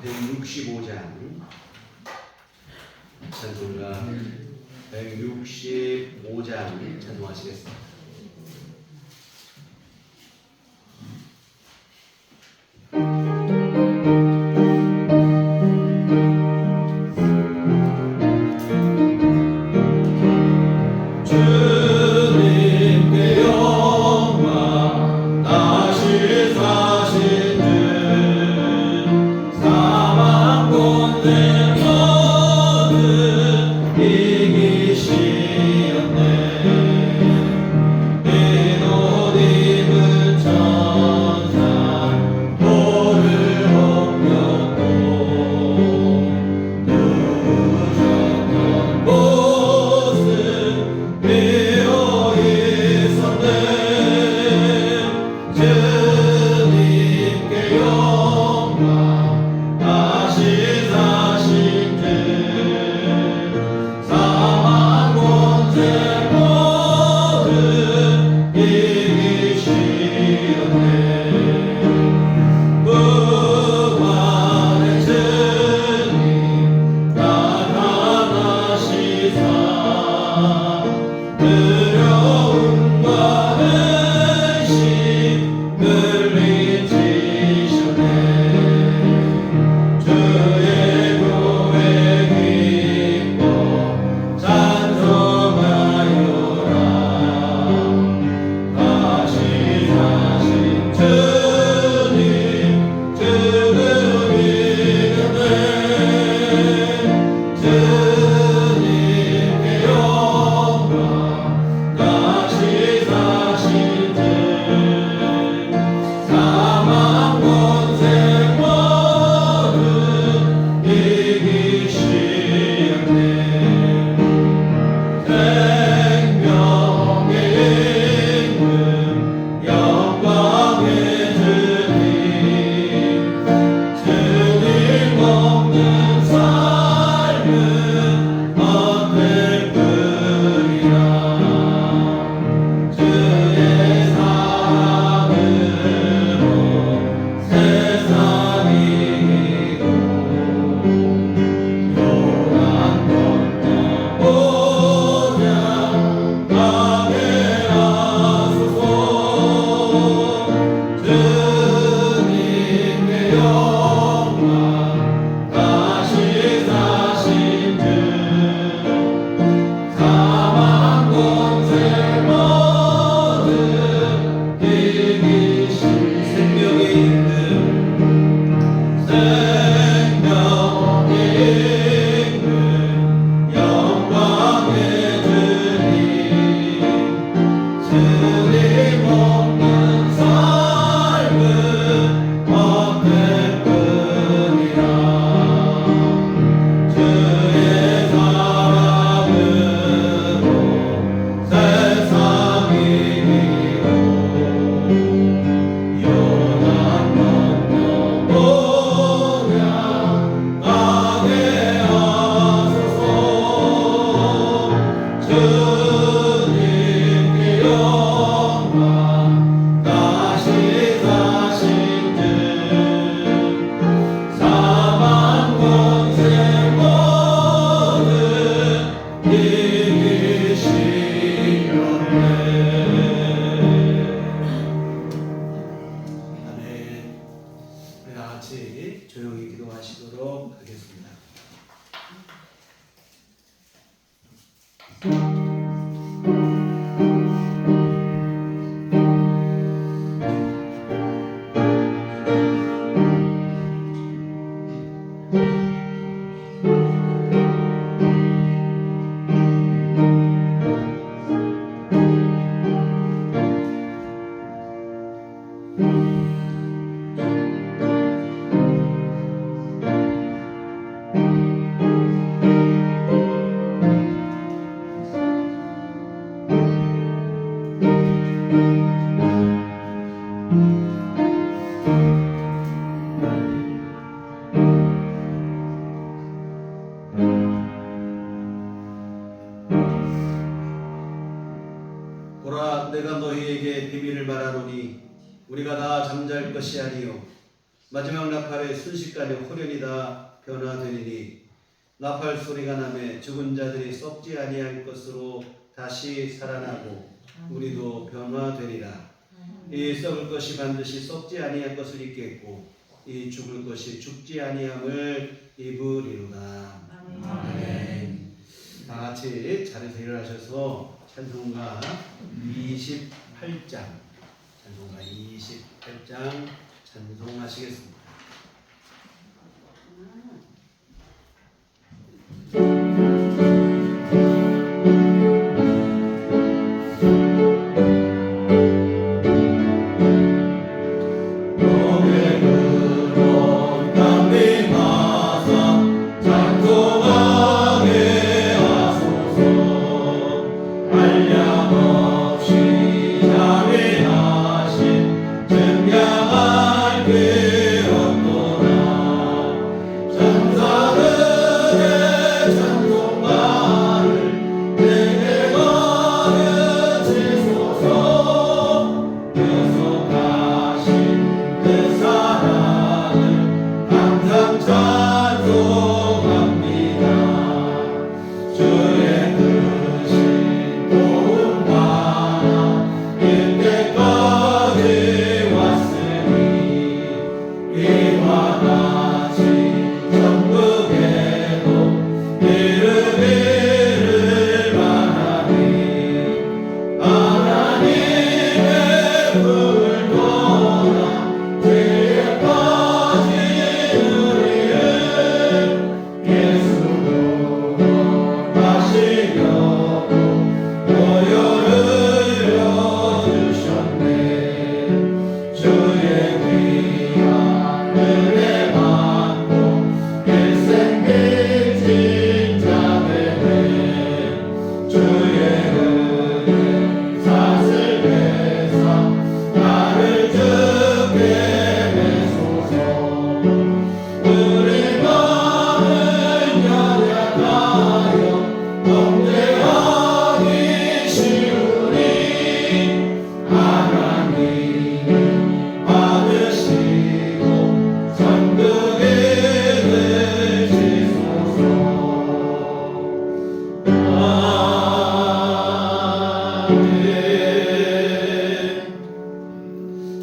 165장 찬송가 165장 찬송하시겠습니다. 조용히 기도하시도록 하겠습니다. 보라, 내가 너희에게 비밀을 말하노니 우리가 다 잠잘 것이 아니요 마지막 나팔의 순식간에 홀연히 다 변화되리니 나팔 소리가 나매 죽은 자들이 썩지 아니할 것으로 다시 살아나고 우리도 변화되리라. 이 썩을 것이 반드시 썩지 아니할 것을 입겠고 이 죽을 것이 죽지 아니함을 입으리로다. 아멘. 다 같이 자리에서 일어나셔서 찬송가 28장 찬송하시겠습니다.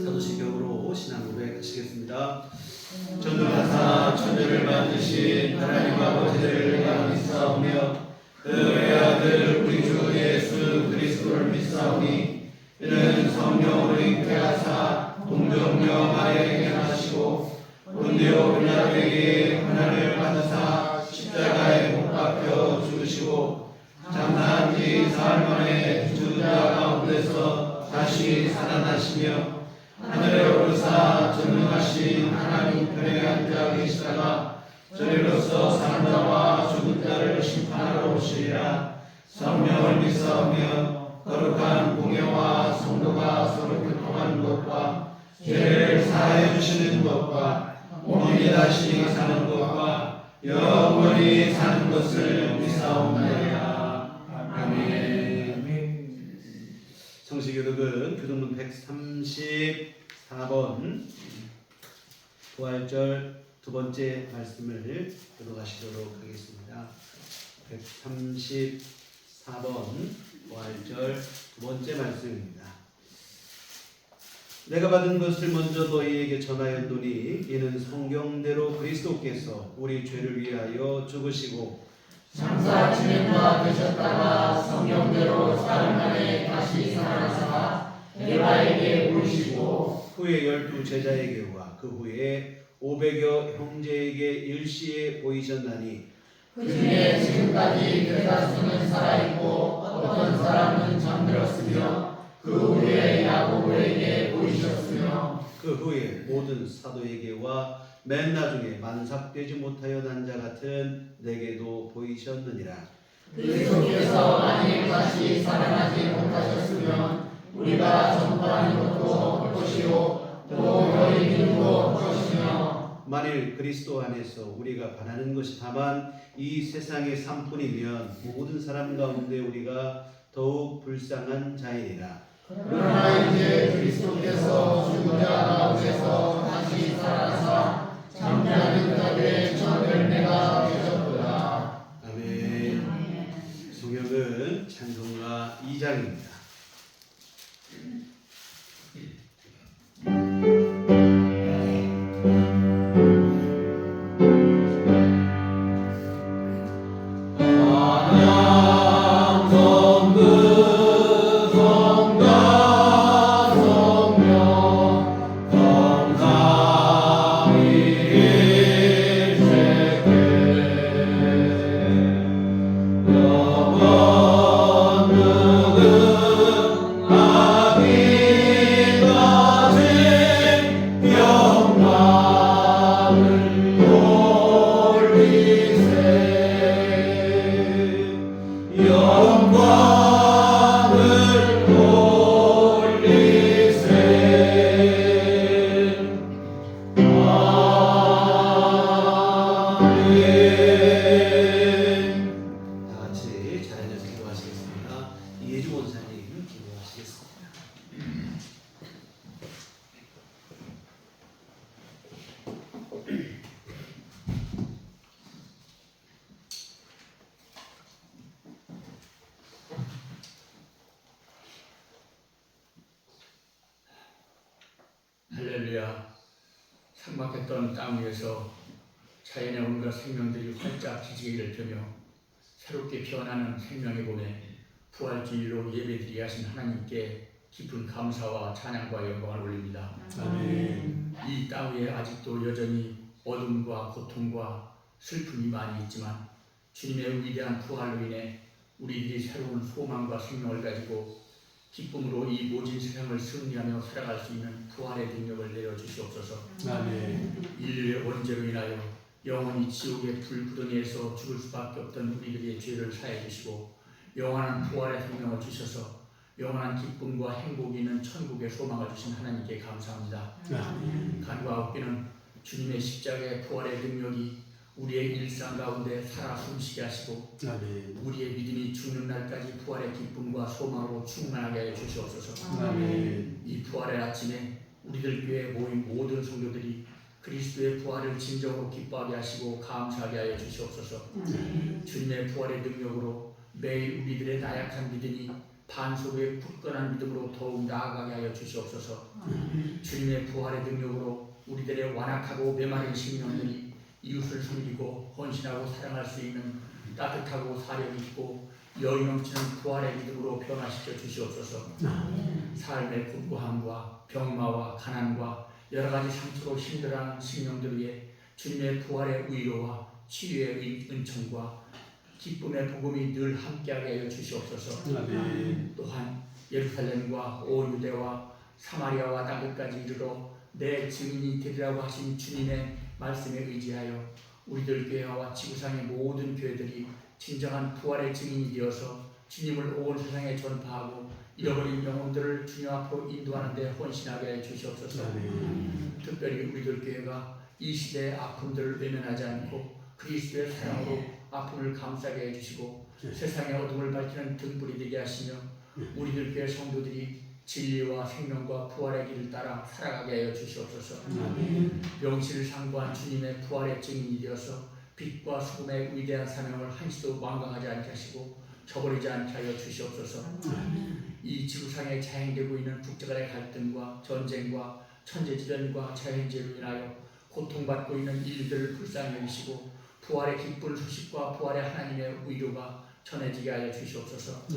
사도신경으로 신앙 고백하시겠습니다. 전능하사 천지를 만드신 하나님 아버지를 내가 믿사오며 그의 아들 우리 주 예수 그리스도를 믿사오니 이는 성령으로 잉태하사 동정녀 마리아에게 나시고 본디오 빌라도에게 고난을 받으사 십자가에 못 박혀 죽으시고 장사한 지 사흘 만에 죽은 자 가운데서 다시 살아나시며 하늘에 오르사 전능하신 하나님 우편에 앉아 계시다가 저리로서 사는 자와 죽은 자를 심판하러 오시리라. 성령을 믿사오며 거룩한 공예와 성도가 서로 교통하는 것과 죄를 사하여 주시는 것과 몸이 다시 사는 것과 영원히 사는 것을 믿사옵나이다. 아멘. 성시교독은 교독문 134번 부활절 두 번째 말씀을 교독하시도록 하겠습니다. 134번 부활절 두 번째 말씀입니다. 내가 받은 것을 먼저 너희에게 전하였노니 이는 성경대로 그리스도께서 우리 죄를 위하여 죽으시고 장사 진행과 되셨다가 성경대로 사흘 만에 다시 살아나사 베드로에게 보이시고 후에 12 제자에게와 그 후에 500여 형제에게 일시에 보이셨나니 그 중에 지금까지 대다수는 살아있고 어떤 사람은 잠들었으며 그 후에 야고보에게 보이셨으며 그 후에 모든 사도에게와 맨 나중에 만삭되지 못하여 난 자 같은 내게도 보이셨느니라. 그리스도께서 만일 다시 살아나지 못하셨으면 우리가 전파하는 것도 헛것이요 또 너희 믿음도 헛것이며 만일 그리스도 안에서 우리가 바라는 것이 다만 이 세상의 삶뿐이면 모든 사람 가운데 우리가 더욱 불쌍한 자이니라. 그러나 이제 그리스도께서 죽은 자 가운데서 다시 살아나사 잠자는 자들의 첫 열매가 되셨도다. 아멘. 성경은 찬송가 2장입니다. 할렐루야. 삭막했던 땅 위에서 자연의 온갖 생명들이 활짝 기지개를 펴며 새롭게 피어나는 생명의 봄에 부활주일로 예배드리게 하신 하나님께 깊은 감사와 찬양과 영광을 올립니다. 아멘. 이 땅 위에 아직도 여전히 어둠과 고통과 슬픔이 많이 있지만 주님의 위대한 부활로 인해 우리들이 새로운 소망과 생명을 가지고 기쁨으로 이 모진 세상을 승리하며 살아갈 수 있는 부활의 능력을 내려주시옵소서. 아멘. 인류의 원죄로 인하여 영원히 지옥의 불구덩이에서 죽을 수밖에 없던 우리들의 죄를 사해 주시고 영원한 부활의 생명을 주셔서 영원한 기쁨과 행복이 있는 천국의 소망을 주신 하나님께 감사합니다. 아멘. 간과하옵기는 주님의 십자가의 부활의 능력이 우리의 일상 가운데 살아 숨쉬게 하시고 아멘. 우리의 믿음이 죽는 날까지 부활의 기쁨과 소망으로 충만하게 하여 주시옵소서. 아멘. 이 부활의 아침에 우리들 교회에 모인 모든 성도들이 그리스도의 부활을 진정으로 기뻐하게 하시고 감사하게 하여 주시옵소서. 주님의 부활의 능력으로 매일 우리들의 나약한 믿음이 반석의 굳건한 믿음으로 더욱 나아가게 하여 주시옵소서. 주님의 부활의 능력으로 우리들의 완악하고 메마른 심령들이 이웃을 섬기고 헌신하고 사랑할 수 있는 따뜻하고 사력 있고 여유 넘치는 부활의 믿음으로 변화시켜 주시옵소서. 삶의 곤고함과 병마와 가난과 여러 가지 상처로 힘들어하는 심령들 위해 주님의 부활의 위로와 치유의 은총과 기쁨의 복음이 늘 함께하게 하여 주시옵소서. 아멘. 또한 예루살렘과 온 유대와 사마리아와 땅끝까지 이르러 내 증인이 되리라고 하신 주님의 말씀에 의지하여 우리들 교회와 지구상의 모든 교회들이 진정한 부활의 증인이 되어서 주님을 온 세상에 전파하고 잃어버린 영혼들을 주님 앞으로 인도하는 데 헌신하게 해 주시옵소서. 아멘. 특별히 우리들 교회가 이 시대의 아픔들을 외면하지 않고 그리스도의 사랑으로 아픔을 감싸게 해주시고 세상의 어둠을 밝히는 등불이 되게 하시며 우리들 교회 성도들이 진리와 생명과 부활의 길을 따라 살아가게 하여 주시옵소서. 명실을 상고한 주님의 부활의 증인이 되어서 빛과 수금의 위대한 사명을 한시도 완강하지 않게 하시고 저버리지 않게 하여 주시옵소서. 이 지구상에 자행되고 있는 국제간의 갈등과 전쟁과 천재지변과 자연재해로 인하여 고통받고 있는 인류들을 불쌍히 여기시고 부활의 기쁜 소식과 부활의 하나님의 위로가 전해지게 하여 주시옵소서.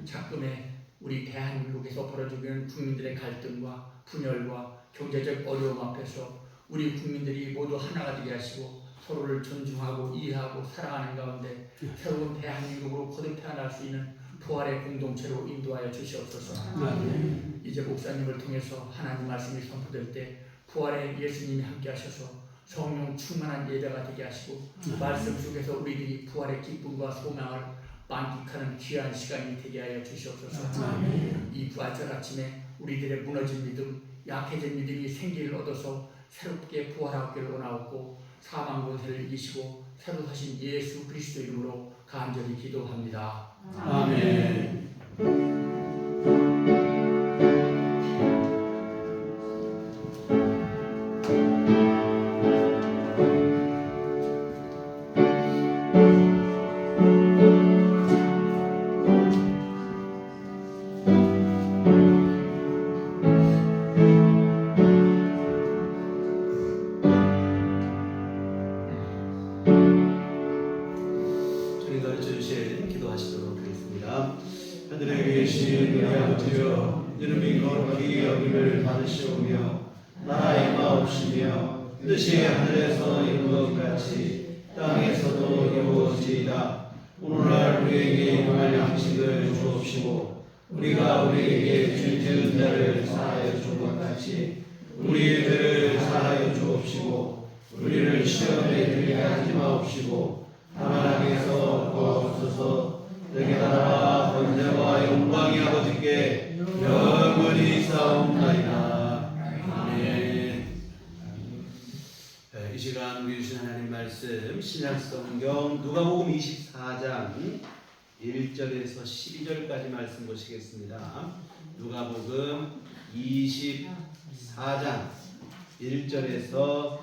작금에 우리 대한민국에서 벌어지고 있는 국민들의 갈등과 분열과 경제적 어려움 앞에서 우리 국민들이 모두 하나가 되게 하시고 서로를 존중하고 이해하고 사랑하는 가운데 새로운 대한민국으로 거듭 태어날 수 있는 부활의 공동체로 인도하여 주시옵소서. 이제 목사님을 통해서 하나님 말씀이 선포될 때 부활의 예수님이 함께 하셔서 성령 충만한 예배가 되게 하시고 말씀 속에서 우리들이 부활의 기쁨과 소망을 만끽하는 귀한 시간이 되게 하여 주시옵소서. 이 부활절 아침에 우리들의 무너진 믿음, 약해진 믿음이 생기를 얻어서 새롭게 부활하기를 원하옵고 사망 권세를 이기시고 새로 사신 예수 그리스도 이름으로 간절히 기도합니다. 아멘. 기도하시도록 하겠습니다. 하늘에 계신 우리 아버지여, 이름이 거룩히 여김을 받으시오며 나라의 마옵시며 뜻이 하늘에서 이룬 것 같이 땅에서도 이루어지이다. 오늘날 우리에게 일용할 양식을 주옵시고 우리가 우리에게 죄 지은 자를 사하여 준 것 같이 우리의 죄를 사하여 주옵시고 우리를 시험에 들게 하지 마옵시고 다만 악에서 구하옵소서. 내게 나라와 권세와 영광이 아버지께 영원히 싸움나이다. 아멘. 이 시간 우리 주신 하나님 말씀 신약성경 누가복음 24장 1절에서 12절까지 말씀 보시겠습니다. 누가복음 24장 1절에서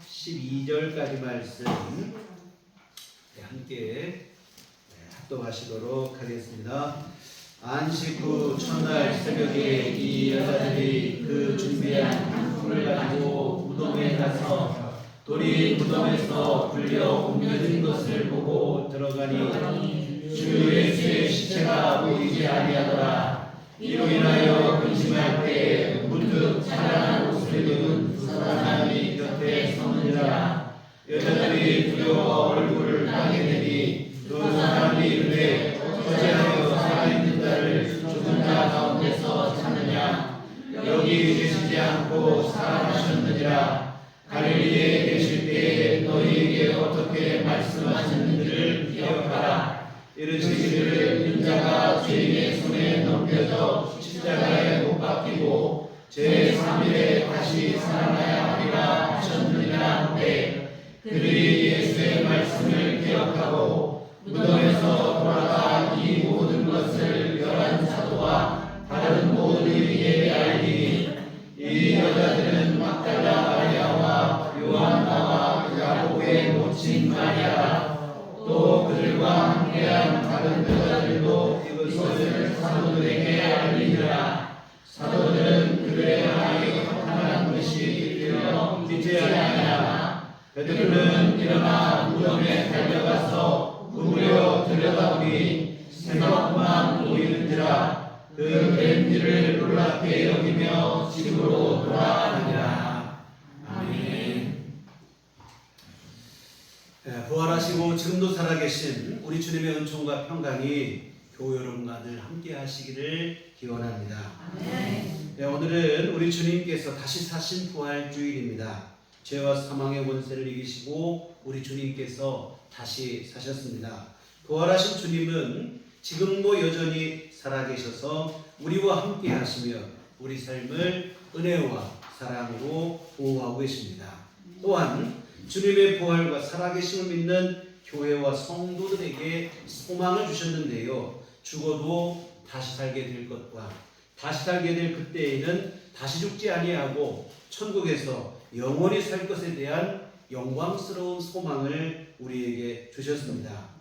12절까지 말씀 함께 합독하시도록 하겠습니다. 안식 후 첫날 새벽에 이 여자들이 그 준비한 향품을 가지고 무덤에 가서 돌이 무덤에서 굴려 옮겨진 것을 보고 들어가니 주 예수의 시체가 보이지 아니하더라. 이로 인하여 근심할 때에 문득 찬란한 옷을 입은 두 사람이 곁에 서는지라. 여자들이 두려워 얼굴을 땅에 대니 두 사람이 이르되 어찌하여 살아있는 자를 죽은 자 가운데서 찾느냐. 여기 계시지 않고 살아나셨느니라. 갈릴리에 계실 때에 너희에게 어떻게 말씀하셨는지를 기억하라. 이르시기를 인자가 죄인의 손에 넘겨져 십자가에 못 박히고 제3일에 다시 살아나야 하리라 하셨느니라 하되 그들이 예수의 말씀을 기억하고 무덤에서 돌아가 이 모든 것을 11 사도와 다른 모두에게 알리니 이 여자들은 막달라 마리아와 요한나와 야고보의 모친 마리아 또 그들과 함께한 다른 여자들도 이것을 사도들에게 알리니라. 사도들은 그들의 말이 허탄한 듯이 들려 믿지 아니하나 베드로는 일어나 무덤에 달려가서 구부려 들여다보니 새벽만 보이는지라. 그 뱀들을 놀랍게 여기며 집으로 돌아가니라. 아멘. 부활하시고 지금도 살아계신 우리 주님의 은총과 평강이 교회 여러분과 늘 함께 하시기를 기원합니다. 아멘. 오늘은 우리 주님께서 다시 사신 부활주일입니다. 죄와 사망의 권세를 이기시고 우리 주님께서 다시 사셨습니다. 부활하신 주님은 지금도 여전히 살아계셔서 우리와 함께 하시며 우리 삶을 은혜와 사랑으로 보호하고 계십니다. 또한 주님의 부활과 살아계심을 믿는 교회와 성도들에게 소망을 주셨는데요. 죽어도 다시 살게 될 것과 다시 살게 될 그때에는 다시 죽지 아니하고 천국에서 영원히 살 것에 대한 영광스러운 소망을 우리에게 주셨습니다.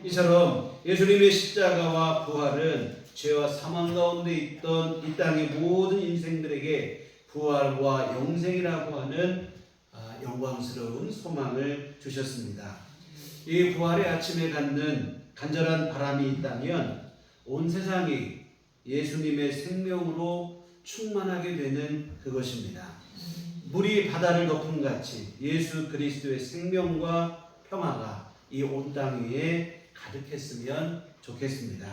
이처럼 예수님의 십자가와 부활은 죄와 사망 가운데 있던 이 땅의 모든 인생들에게 부활과 영생이라고 하는 영광스러운 소망을 주셨습니다. 이 부활의 아침에 갖는 간절한 바람이 있다면 온 세상이 예수님의 생명으로 충만하게 되는 그것입니다. 물이 바다를 덮음같이 예수 그리스도의 생명과 평화가 이 온 땅 위에 가득했으면 좋겠습니다.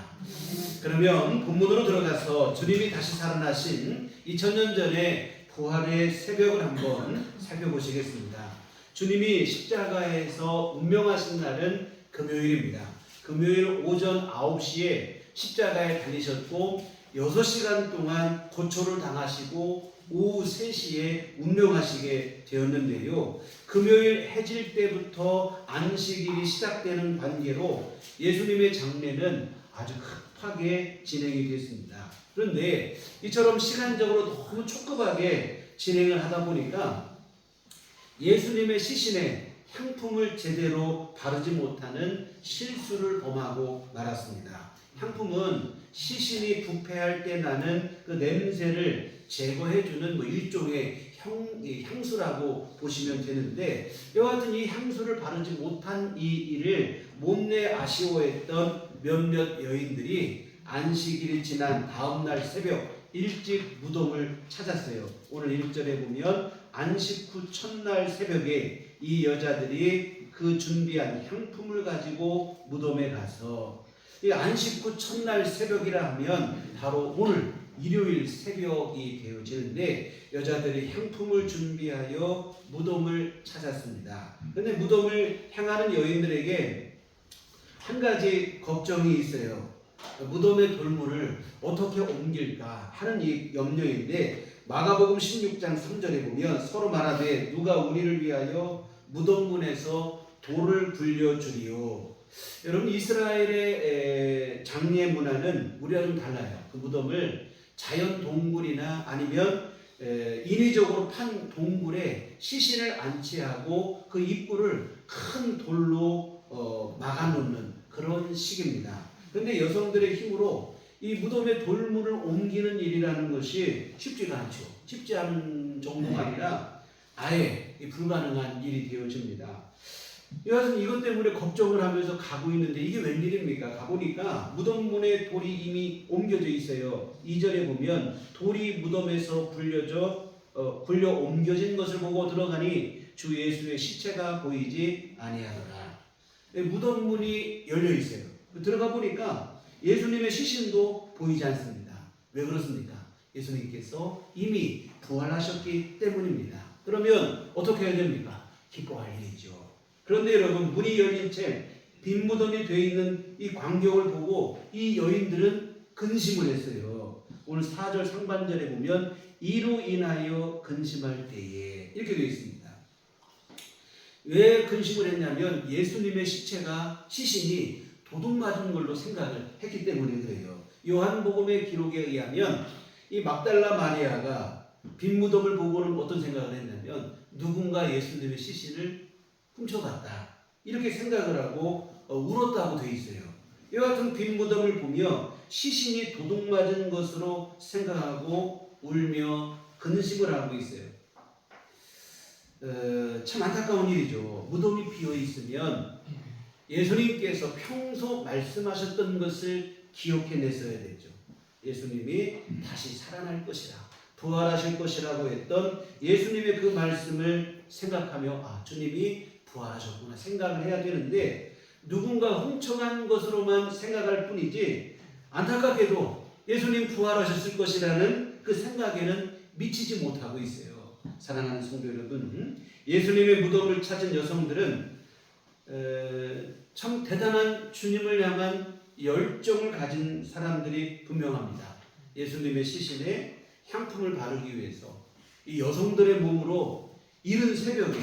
그러면 본문으로 들어가서 주님이 다시 살아나신 2000년 전의 부활의 새벽을 한번 살펴보시겠습니다. 주님이 십자가에서 운명하신 날은 금요일입니다. 금요일 오전 9시에 십자가에 달리셨고 6시간 동안 고초를 당하시고 오후 3시에 운명하시게 되었는데요. 금요일 해질 때부터 안식일이 시작되는 관계로 예수님의 장례는 아주 급하게 진행이 됐습니다. 그런데 이처럼 시간적으로 너무 촉급하게 진행을 하다 보니까 예수님의 시신에 향품을 제대로 바르지 못하는 실수를 범하고 말았습니다. 향품은 시신이 부패할 때 나는 그 냄새를 제거해주는 일종의 향수라고 보시면 되는데, 여하튼 이 향수를 바르지 못한 이 일을 못내 아쉬워했던 몇몇 여인들이 안식일이 지난 다음 날 새벽 일찍 무덤을 찾았어요. 오늘 1절에 보면 안식 후 첫날 새벽에 이 여자들이 그 준비한 향품을 가지고 무덤에 가서, 이 안식 후 첫날 새벽이라 하면 바로 오늘 일요일 새벽이 되어지는데 여자들이 향품을 준비하여 무덤을 찾았습니다. 그런데 무덤을 향하는 여인들에게 한 가지 걱정이 있어요. 무덤의 돌물을 어떻게 옮길까 하는 이 염려인데, 마가복음 16장 3절에 보면 서로 말하되 누가 우리를 위하여 무덤문에서 돌을 굴려주리요. 여러분, 이스라엘의 장례 문화는 우리와 좀 달라요. 그 무덤을 자연 동굴이나 아니면 인위적으로 판 동굴에 시신을 안치하고 그 입구를 큰 돌로 막아놓는 그런 식입니다. 그런데 여성들의 힘으로 이 무덤의 돌물을 옮기는 일이라는 것이 쉽지가 않죠. 쉽지 않은 정도가 아니라 아예 불가능한 일이 되어집니다. 여하튼 이것 때문에 걱정을 하면서 가고 있는데 이게 웬일입니까? 가보니까 무덤문에 돌이 이미 옮겨져 있어요. 2절에 보면 돌이 무덤에서 굴려 옮겨진 것을 보고 들어가니 주 예수의 시체가 보이지 아니하더라. 무덤문이 열려 있어요. 들어가 보니까 예수님의 시신도 보이지 않습니다. 왜 그렇습니까? 예수님께서 이미 부활하셨기 때문입니다. 그러면 어떻게 해야 됩니까? 기뻐할 일이죠. 그런데 여러분, 문이 열린 채 빈 무덤이 되어 있는 이 광경을 보고 이 여인들은 근심을 했어요. 오늘 4절 상반절에 보면 이로 인하여 근심할 때에 이렇게 되어 있습니다. 왜 근심을 했냐면 예수님의 시신이 도둑 맞은 걸로 생각을 했기 때문에 그래요. 요한복음의 기록에 의하면 이 막달라 마리아가 빈 무덤을 보고는 어떤 생각을 했냐면 누군가 예수님의 시신을 훔쳐갔다 이렇게 생각을 하고 울었다고 되어 있어요. 이와 같은 빈 무덤을 보며 시신이 도둑 맞은 것으로 생각하고 울며 근심을 하고 있어요. 참 안타까운 일이죠. 무덤이 비어 있으면 예수님께서 평소 말씀하셨던 것을 기억해냈어야 되죠. 예수님이 다시 살아날 것이라, 부활하실 것이라고 했던 예수님의 그 말씀을 생각하며 주님이 부활하셨구나 생각을 해야 되는데 누군가 훔쳐간 것으로만 생각할 뿐이지 안타깝게도 예수님 부활하셨을 것이라는 그 생각에는 미치지 못하고 있어요. 사랑하는 성도 여러분, 예수님의 무덤을 찾은 여성들은 참 대단한 주님을 향한 열정을 가진 사람들이 분명합니다. 예수님의 시신에 향품을 바르기 위해서 이 여성들의 몸으로 이른 새벽에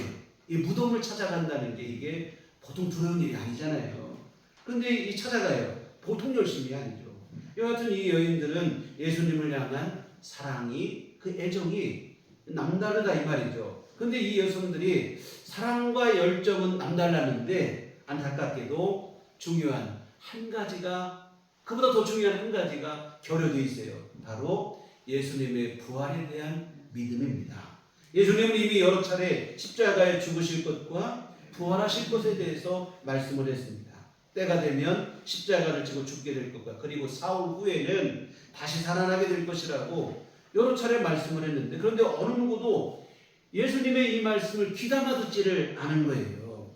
이 무덤을 찾아간다는 게 이게 보통 두려운 일이 아니잖아요. 그런데 이 찾아가요. 보통 열심이 아니죠. 여하튼 이 여인들은 예수님을 향한 사랑이, 그 애정이 남다르다 이 말이죠. 그런데 이 여성들이 사랑과 열정은 남달랐는데 안타깝게도 중요한 한 가지가, 그보다 더 중요한 한 가지가 결여되어 있어요. 바로 예수님의 부활에 대한 믿음입니다. 예수님은 이미 여러 차례 십자가에 죽으실 것과 부활하실 것에 대해서 말씀을 했습니다. 때가 되면 십자가를 지고 죽게 될 것과 그리고 사흘 후에는 다시 살아나게 될 것이라고 여러 차례 말씀을 했는데, 그런데 어느 누구도 예수님의 이 말씀을 귀담아 듣지를 않은 거예요.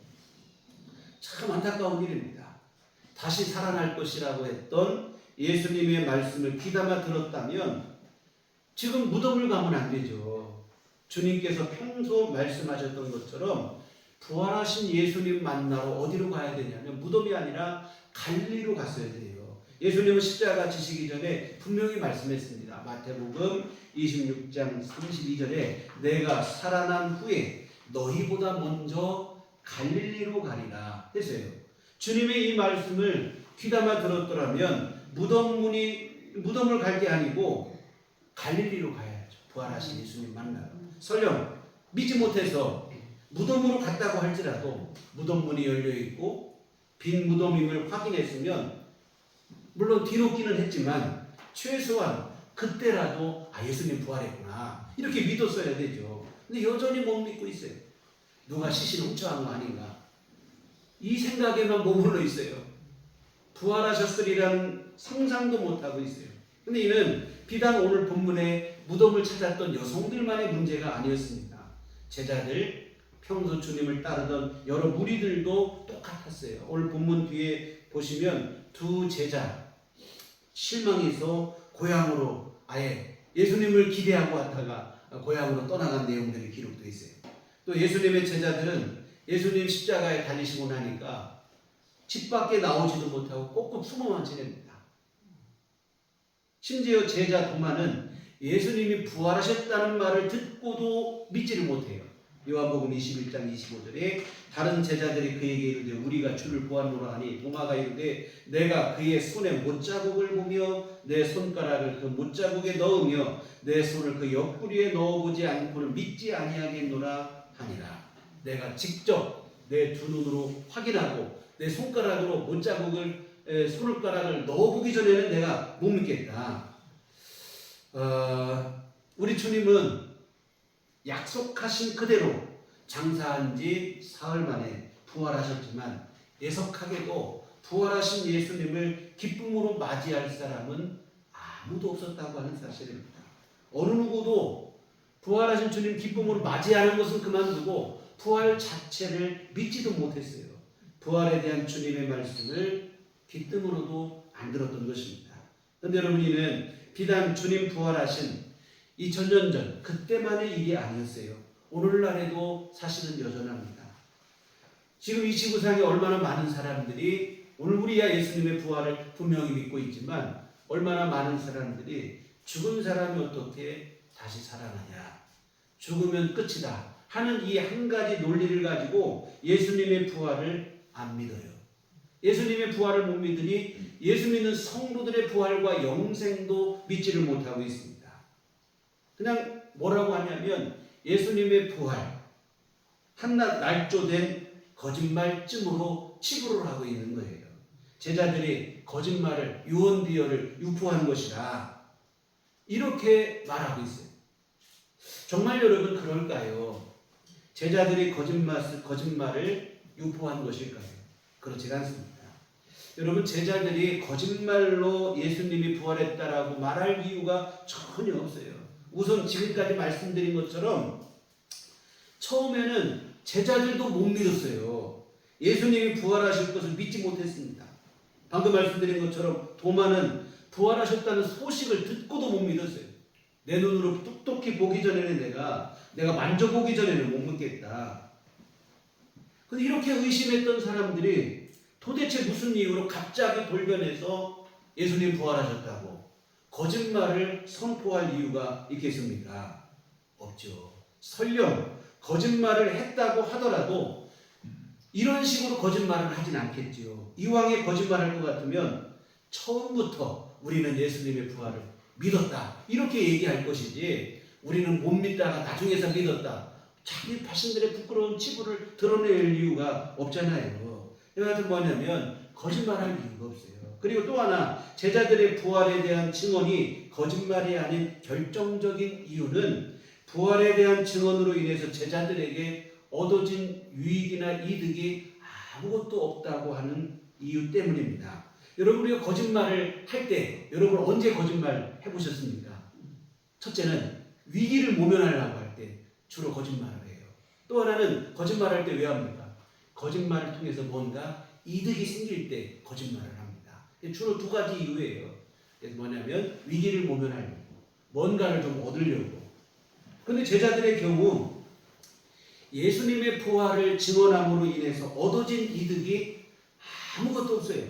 참 안타까운 일입니다. 다시 살아날 것이라고 했던 예수님의 말씀을 귀담아 들었다면 지금 무덤을 가면 안 되죠. 주님께서 평소 말씀하셨던 것처럼 부활하신 예수님 만나러 어디로 가야 되냐면 무덤이 아니라 갈릴리로 갔어야 돼요. 예수님은 십자가 지시기 전에 분명히 말씀했습니다. 마태복음 26장 32절에 내가 살아난 후에 너희보다 먼저 갈릴리로 가리라 했어요. 주님의 이 말씀을 귀담아 들었더라면 무덤을 갈 게 아니고 갈릴리로 가야죠. 부활하신 예수님 만나러. 설령 믿지 못해서 무덤으로 갔다고 할지라도 무덤문이 열려있고 빈 무덤임을 확인했으면 물론 뒤늦기는 했지만 최소한 그때라도 예수님 부활했구나 이렇게 믿었어야 되죠. 근데 여전히 못 믿고 있어요. 누가 시신 훔쳐간 거 아닌가 이 생각에만 머물러 있어요. 부활하셨으리라는 상상도 못하고 있어요. 근데 이는 비단 오늘 본문에 무덤을 찾았던 여성들만의 문제가 아니었습니다. 제자들, 평소 주님을 따르던 여러 무리들도 똑같았어요. 오늘 본문 뒤에 보시면 두 제자 실망해서 고향으로 아예 예수님을 기대하고 왔다가 고향으로 떠나간 내용들이 기록되어 있어요. 또 예수님의 제자들은 예수님 십자가에 달리시고 나니까 집 밖에 나오지도 못하고 꼭꼭 숨어만 지냅니다. 심지어 제자 도마는 예수님이 부활하셨다는 말을 듣고도 믿지를 못해요. 요한복음 21장 25절에 다른 제자들이 그에게 이르되 우리가 주를 보았노라 하니 도마가 이르되 내가 그의 손에 못자국을 보며 내 손가락을 그 못자국에 넣으며 내 손을 그 옆구리에 넣어보지 않고는 믿지 아니하겠노라 하니라. 내가 직접 내 두 눈으로 확인하고 내 손가락으로 못자국을 손가락을 넣어보기 전에는 내가 못 믿겠다. 우리 주님은 약속하신 그대로 장사한 지 사흘 만에 부활하셨지만 예석하게도 부활하신 예수님을 기쁨으로 맞이할 사람은 아무도 없었다고 하는 사실입니다. 어느 누구도 부활하신 주님 기쁨으로 맞이하는 것은 그만두고 부활 자체를 믿지도 못했어요. 부활에 대한 주님의 말씀을 귀뜸으로도 안 들었던 것입니다. 그런데 여러분, 이는 비단 주님 부활하신 2000년 전 그때만의 일이 아니었어요. 오늘날에도 사실은 여전합니다. 지금 이 지구상에 얼마나 많은 사람들이 오늘 우리야 예수님의 부활을 분명히 믿고 있지만 얼마나 많은 사람들이 죽은 사람이 어떻게 다시 살아나냐, 죽으면 끝이다 하는 이 한 가지 논리를 가지고 예수님의 부활을 안 믿어요. 예수님의 부활을 못 믿으니 예수 믿는 성도들의 부활과 영생도 믿지를 못하고 있습니다. 그냥 뭐라고 하냐면 예수님의 부활 한낱 날조된 거짓말쯤으로 치부를 하고 있는 거예요. 제자들이 거짓말을 유언비어를 유포한 것이라 이렇게 말하고 있어요. 정말 여러분 그럴까요? 제자들이 거짓말을 유포한 것일까요? 그렇지 않습니다. 여러분, 제자들이 거짓말로 예수님이 부활했다라고 말할 이유가 전혀 없어요. 우선 지금까지 말씀드린 것처럼 처음에는 제자들도 못 믿었어요. 예수님이 부활하실 것을 믿지 못했습니다. 방금 말씀드린 것처럼 도마는 부활하셨다는 소식을 듣고도 못 믿었어요. 내 눈으로 똑똑히 보기 전에는 내가 만져보기 전에는 못 믿겠다. 근데 이렇게 의심했던 사람들이 도대체 무슨 이유로 갑자기 돌변해서 예수님 부활하셨다고 거짓말을 선포할 이유가 있겠습니까? 없죠. 설령 거짓말을 했다고 하더라도 이런 식으로 거짓말을 하진 않겠지요. 이왕에 거짓말할 것 같으면 처음부터 우리는 예수님의 부활을 믿었다 이렇게 얘기할 것이지, 우리는 못 믿다가 나중에서 믿었다 자기 자신들의 부끄러운 치부를 드러낼 이유가 없잖아요. 여하튼 뭐냐면 거짓말할 이유가 없어요. 그리고 또 하나, 제자들의 부활에 대한 증언이 거짓말이 아닌 결정적인 이유는 부활에 대한 증언으로 인해서 제자들에게 얻어진 유익이나 이득이 아무것도 없다고 하는 이유 때문입니다. 여러분, 우리가 거짓말을 할 때 여러분 언제 거짓말 해보셨습니까? 첫째는 위기를 모면하려고 할 때 주로 거짓말을 해요. 또 하나는 거짓말할 때 왜 합니까? 거짓말을 통해서 뭔가 이득이 생길 때 거짓말을 합니다. 주로 두 가지 이유예요. 그래서 뭐냐면 위기를 모면하려고, 뭔가를 좀 얻으려고. 그런데 제자들의 경우 예수님의 부활을 증언함으로 인해서 얻어진 이득이 아무것도 없어요.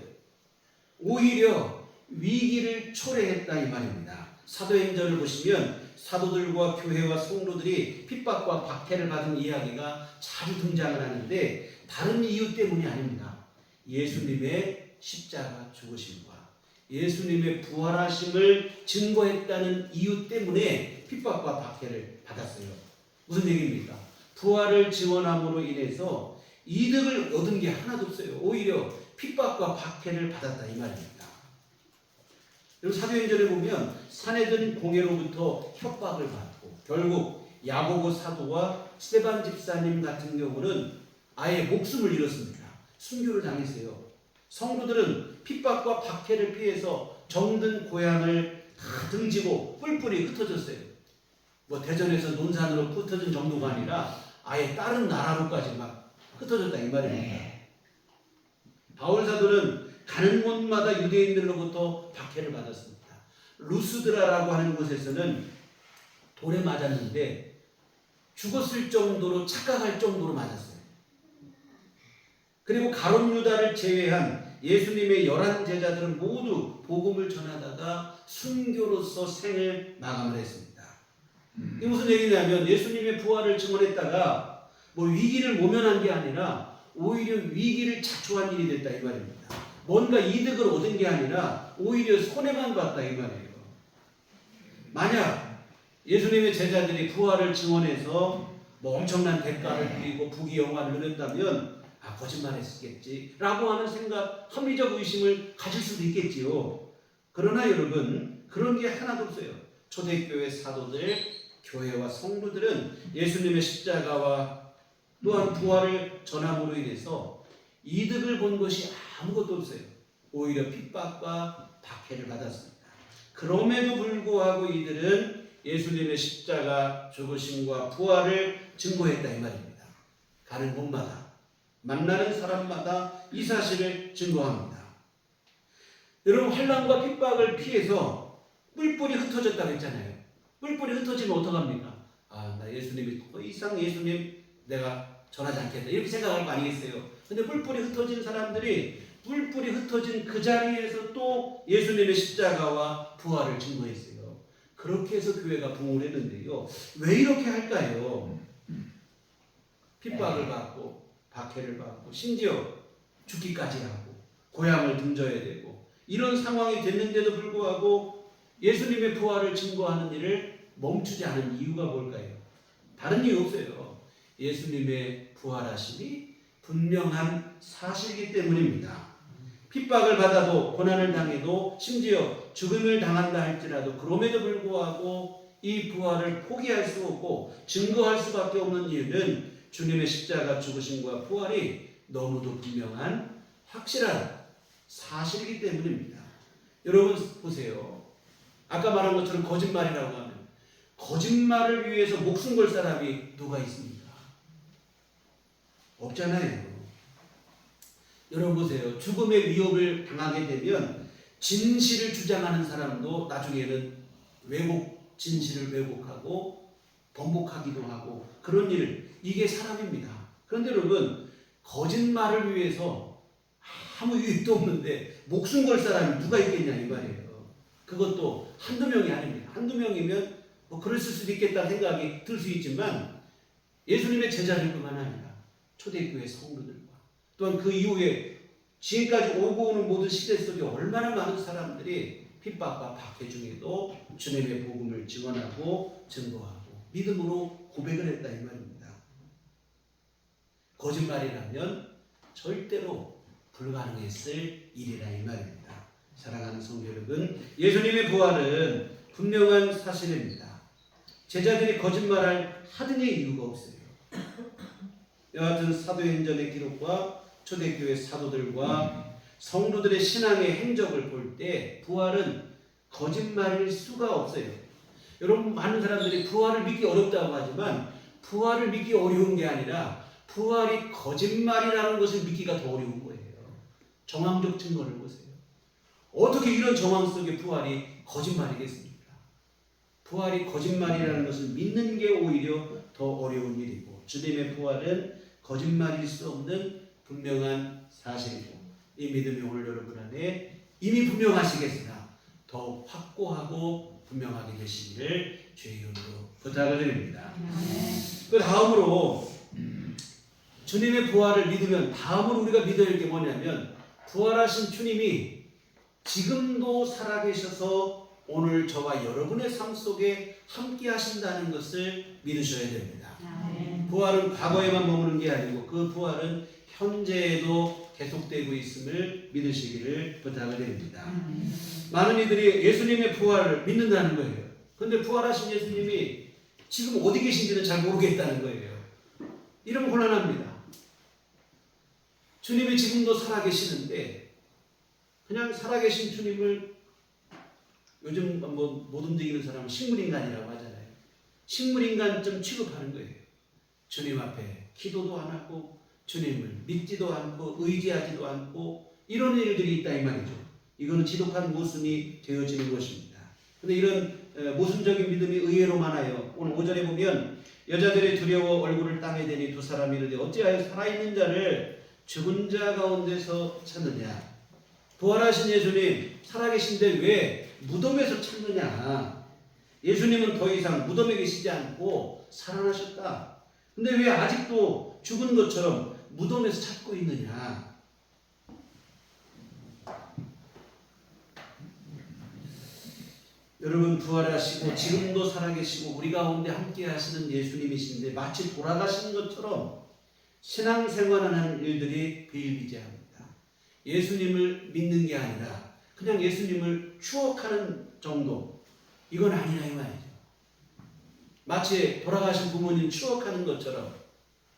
오히려 위기를 초래했다 이 말입니다. 사도행전을 보시면 사도들과 교회와 성도들이 핍박과 박해를 받은 이야기가 자주 등장을 하는데 다른 이유 때문이 아닙니다. 예수님의 십자가 죽으심과 예수님의 부활하심을 증거했다는 이유 때문에 핍박과 박해를 받았어요. 무슨 얘기입니까? 부활을 증언함으로 인해서 이득을 얻은 게 하나도 없어요. 오히려 핍박과 박해를 받았다 이 말입니다. 그리고 사도행전에 보면 산헤드린 공회로부터 협박을 받고 결국 야고보 사도와 스데반 집사님 같은 경우는 아예 목숨을 잃었습니다. 순교를 당했어요. 성도들은 핍박과 박해를 피해서 정든 고향을 다 등지고 뿔뿔이 흩어졌어요. 뭐 대전에서 논산으로 흩어진 정도가 아니라 아예 다른 나라로까지 막 흩어졌다 이 말입니다. 바울 사도는 가는 곳마다 유대인들로부터 박해를 받았습니다. 루스드라라고 하는 곳에서는 돌에 맞았는데 죽었을 정도로 착각할 정도로 맞았어요. 그리고 가룟 유다를 제외한 예수님의 11 제자들은 모두 복음을 전하다가 순교로서 생을 마감을 했습니다. 이게 무슨 얘기냐면 예수님의 부활을 증언했다가 뭐 위기를 모면한 게 아니라 오히려 위기를 자초한 일이 됐다 이 말입니다. 뭔가 이득을 얻은 게 아니라 오히려 손해만 봤다 이 말이에요. 만약 예수님의 제자들이 부활을 증언해서 뭐 엄청난 대가를 드리고 부귀영화를 누렸다면 거짓말했겠지 라고 하는 생각, 합리적 의심을 가질 수도 있겠지요. 그러나 여러분 그런 게 하나도 없어요. 초대교회 사도들, 교회와 성도들은 예수님의 십자가와 또한 부활을 전함으로 인해서 이득을 본 것이 아무것도 없어요. 오히려 핍박과 박해를 받았습니다. 그럼에도 불구하고 이들은 예수님의 십자가 죽으심과 부활을 증거했다 이 말입니다. 가는 곳마다 만나는 사람마다 이 사실을 증거합니다. 여러분 환난과 핍박을 피해서 뿔뿔이 흩어졌다고 했잖아요. 뿔뿔이 흩어지면 어떡합니까? 나 예수님이 더 이상 예수님 내가 전하지 않겠다 이렇게 생각할 거 아니겠어요. 근데 뿔뿔이 흩어진 사람들이 뿔뿔이 흩어진 그 자리에서 또 예수님의 십자가와 부활을 증거했어요. 그렇게 해서 교회가 부흥을 했는데요. 왜 이렇게 할까요? 핍박을 받고 박해를 받고 심지어 죽기까지 하고 고향을 등져야 되고 이런 상황이 됐는데도 불구하고 예수님의 부활을 증거하는 일을 멈추지 않은 이유가 뭘까요? 다른 이유 없어요. 예수님의 부활하심이 분명한 사실이기 때문입니다. 핍박을 받아도 고난을 당해도 심지어 죽음을 당한다 할지라도 그럼에도 불구하고 이 부활을 포기할 수 없고 증거할 수밖에 없는 이유는 주님의 십자가 죽으심과 부활이 너무도 분명한 확실한 사실이기 때문입니다. 여러분 보세요. 아까 말한 것처럼 거짓말이라고 하면 거짓말을 위해서 목숨 걸 사람이 누가 있습니까? 없잖아요. 여러분 보세요. 죽음의 위협을 당하게 되면 진실을 주장하는 사람도 나중에는 진실을 왜곡하고 번복하기도 하고 그런 일, 이게 사람입니다. 그런데 여러분 거짓말을 위해서 아무 이유도 없는데 목숨 걸 사람이 누가 있겠냐 이 말이에요. 그것도 한두 명이 아닙니다. 한두 명이면 뭐 그랬을 수도 있겠다는 생각이 들 수 있지만 예수님의 제자들뿐만 아니라 초대교회 성도들과 또한 그 이후에 지금까지 오고 오는 모든 시대 속에 얼마나 많은 사람들이 핍박과 박해 중에도 주님의 복음을 증언하고 증거하고 믿음으로 고백을 했다 이 말입니다. 거짓말이라면 절대로 불가능했을 일이라 이 말입니다. 사랑하는 성도 여러분, 예수님의 부활은 분명한 사실입니다. 제자들이 거짓말을 하더니 이유가 없어요. 여하튼 사도행전의 기록과 초대교회 사도들과 성도들의 신앙의 행적을 볼 때 부활은 거짓말일 수가 없어요. 여러분 많은 사람들이 부활을 믿기 어렵다고 하지만 부활을 믿기 어려운 게 아니라 부활이 거짓말이라는 것을 믿기가 더 어려운 거예요. 정황적 증거를 보세요. 어떻게 이런 정황 속에 부활이 거짓말이겠습니까? 부활이 거짓말이라는 것을 믿는 게 오히려 더 어려운 일이고 주님의 부활은 거짓말일 수 없는 분명한 사실이고 이 믿음이 오늘 여러분 안에 이미 분명하시겠으나 더욱 확고하고 분명하게 되시기를 주의 이름으로 부탁을 드립니다. 그 다음으로 주님의 부활을 믿으면 다음으로 우리가 믿어야 할 게 뭐냐면 부활하신 주님이 지금도 살아계셔서 오늘 저와 여러분의 삶 속에 함께 하신다는 것을 믿으셔야 됩니다. 부활은 과거에만 머무는 게 아니고 그 부활은 현재에도 계속되고 있음을 믿으시기를 부탁을 드립니다. 많은 이들이 예수님의 부활을 믿는다는 거예요. 그런데 부활하신 예수님이 지금 어디 계신지는 잘 모르겠다는 거예요. 이러면 곤란합니다. 주님이 지금도 살아계시는데 그냥 살아계신 주님을 요즘 뭐 못 움직이는 사람은 식물인간이라고 하잖아요. 식물인간쯤 취급하는 거예요. 주님 앞에 기도도 안 하고 주님을 믿지도 않고 의지하지도 않고 이런 일들이 있다 이 말이죠. 이거는 지독한 모순이 되어지는 것입니다. 그런데 이런 모순적인 믿음이 의외로 많아요. 오늘 5절에 보면 여자들이 두려워 얼굴을 땅에 대니 두 사람이 이르되 어찌하여 살아있는 자를 죽은 자 가운데서 찾느냐. 부활하신 예수님 살아계신데 왜 무덤에서 찾느냐. 예수님은 더 이상 무덤에 계시지 않고 살아나셨다. 근데 왜 아직도 죽은 것처럼 무덤에서 찾고 있느냐. 여러분 부활하시고 지금도 살아계시고 우리 가운데 함께 하시는 예수님이신데 마치 돌아가신 것처럼 신앙생활하는 일들이 비일비재합니다. 예수님을 믿는 게 아니라 그냥 예수님을 추억하는 정도, 이건 아니라 이 말이죠. 마치 돌아가신 부모님 추억하는 것처럼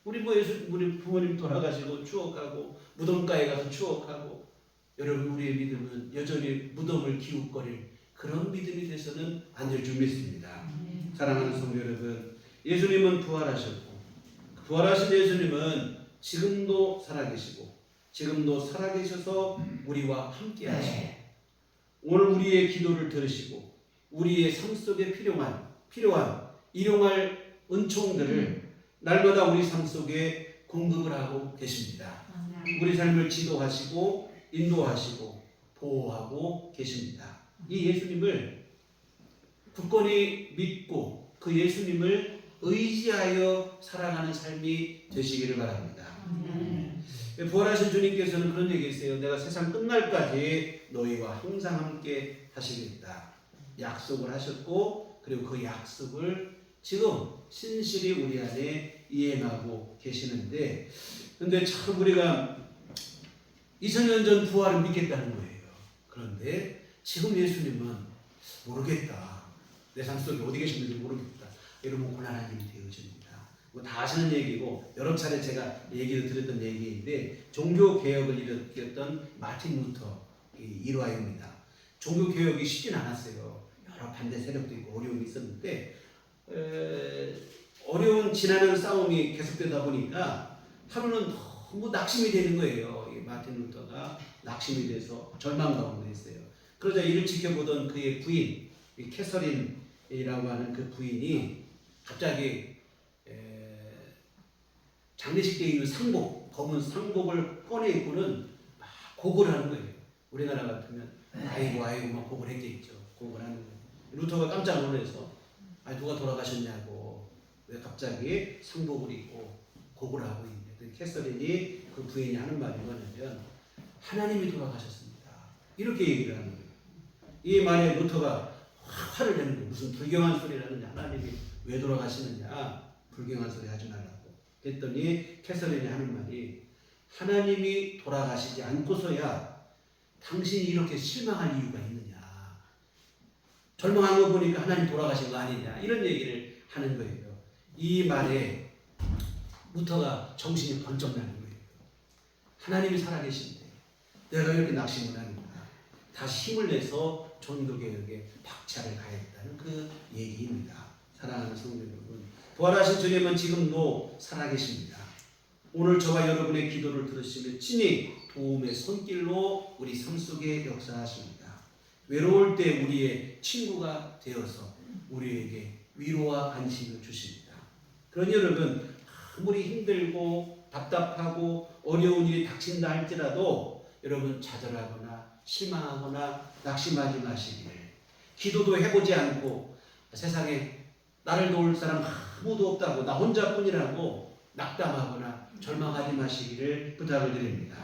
우리 부모님 돌아가시고 추억하고 무덤가에 가서 추억하고, 여러분 우리의 믿음은 여전히 무덤을 기웃거릴 그런 믿음이 돼서는 안 될 줄 믿습니다. 사랑하는 성도 여러분, 예수님은 부활하셨고 부활하신 예수님은 지금도 살아계시고 지금도 살아계셔서 우리와 함께 하시고 오늘 우리의 기도를 들으시고 우리의 삶 속에 필요한 일용할 은총들을 날마다 우리 삶 속에 공급을 하고 계십니다. 우리 삶을 지도하시고 인도하시고 보호하고 계십니다. 이 예수님을 굳건히 믿고 그 예수님을 의지하여 살아가는 삶이 되시기를 바랍니다. 부활하신 주님께서는 그런 얘기했어요. 내가 세상 끝날까지 너희와 항상 함께 하시겠다 약속을 하셨고, 그리고 그 약속을 지금 신실히 우리 안에 이행하고 계시는데, 근데 참 우리가 2000년 전 부활을 믿겠다는 거예요. 그런데 지금 예수님은 모르겠다, 내 삶 속에 어디 계신지 모르겠다, 이러면 곤란한 일이 되어집니다. 뭐 다 아시는 얘기고 여러 차례 제가 얘기를 들었던 얘기인데, 종교개혁을 일으켰던 마틴 루터 일화입니다. 종교개혁이 쉽진 않았어요. 여러 반대 세력도 있고 어려움이 있었는데 어려운 지나는 싸움이 계속되다 보니까 하루는 너무 낙심이 되는 거예요. 이 마틴 루터가 낙심이 돼서 절망 가운데 있어요. 그러자 이를 지켜보던 그의 부인 캐서린이라고 하는 그 부인이 갑자기 장례식 때 입는 상복, 검은 상복을 꺼내 입고는 막 곡을 하는 거예요. 우리나라 같으면 아이고 막 곡을 했겠죠. 곡을 하는 거예요. 루터가 깜짝 놀라서 누가 돌아가셨냐고, 왜 갑자기 상복을 입고 곡을 하고 있는데, 캐서린이 그 부인이 하는 말이 뭐냐면 하나님이 돌아가셨습니다, 이렇게 얘기를 하는 거예요. 이 말에 루터가 화를 내는 거예요. 무슨 불경한 소리를 하느냐, 하나님이 왜 돌아가시느냐, 불경한 소리 하지 말라고. 그랬더니 캐서린이 하는 말이, 하나님이 돌아가시지 않고서야 당신이 이렇게 실망할 이유가 있느냐, 절망한 거 보니까 하나님 돌아가신 거 아니냐, 이런 얘기를 하는 거예요. 이 말에 루터가 정신이 번쩍 나는 거예요. 하나님이 살아계신데 내가 이렇게 낙심을 하는구나. 다시 힘을 내서 종교개혁에 박차를 가했다는 그 얘기입니다. 사랑하는 성도 여러분, 부활하신 주님은 지금도 살아계십니다. 오늘 저와 여러분의 기도를 들으시며 친히 도움의 손길로 우리 삶 속에 역사하십니다. 외로울 때 우리의 친구가 되어서 우리에게 위로와 안식을 주십니다. 그러니 여러분, 아무리 힘들고 답답하고 어려운 일이 닥친다 할지라도 여러분 좌절하거나 실망하거나 낙심하지 마시기를, 기도도 해보지 않고 세상에 나를 도울 사람 아무도 없다고 나 혼자뿐이라고 낙담하거나 절망하지 마시기를 부탁을 드립니다.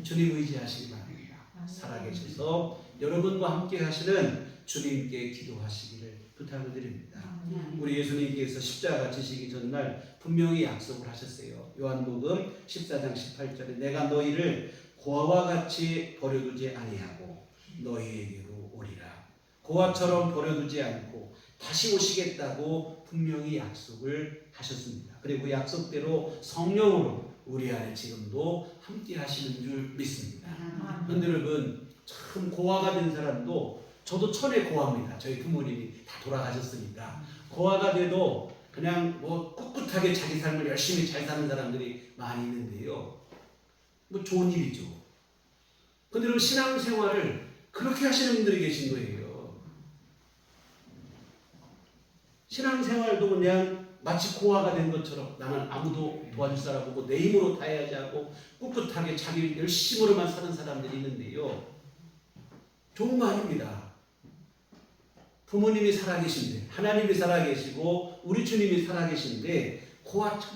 주님 의지하시기 바랍니다. 살아계셔서 여러분과 함께 하시는 주님께 기도하시기를 부탁을 드립니다. 우리 예수님께서 십자가 지시기 전날 분명히 약속을 하셨어요. 요한복음 14장 18절에 내가 너희를 고아와 같이 버려두지 아니하고 너희에게로 오리라. 고아처럼 버려두지 않고 다시 오시겠다고 분명히 약속을 하셨습니다. 그리고 그 약속대로 성령으로 우리 안에 지금도 함께 하시는 줄 믿습니다. 그런데 여러분, 참 고아가 된 사람도, 저도 천에 고아입니다. 저희 부모님이 다 돌아가셨으니까. 고아가 돼도 그냥 뭐 꿋꿋하게 자기 삶을 열심히 잘 사는 사람들이 많이 있는데요. 뭐 좋은 일이죠. 근데 여러분, 신앙생활을 그렇게 하시는 분들이 계신 거예요. 신앙생활도 그냥 마치 고아가 된 것처럼 나는 아무도 도와줄 사람 없고 내 힘으로 다 해야지 하고 꿋꿋하게 자기 열심으로만 사는 사람들이 있는데요. 좋은 거 아닙니다. 부모님이 살아계신데, 하나님이 살아계시고 우리 주님이 살아계신데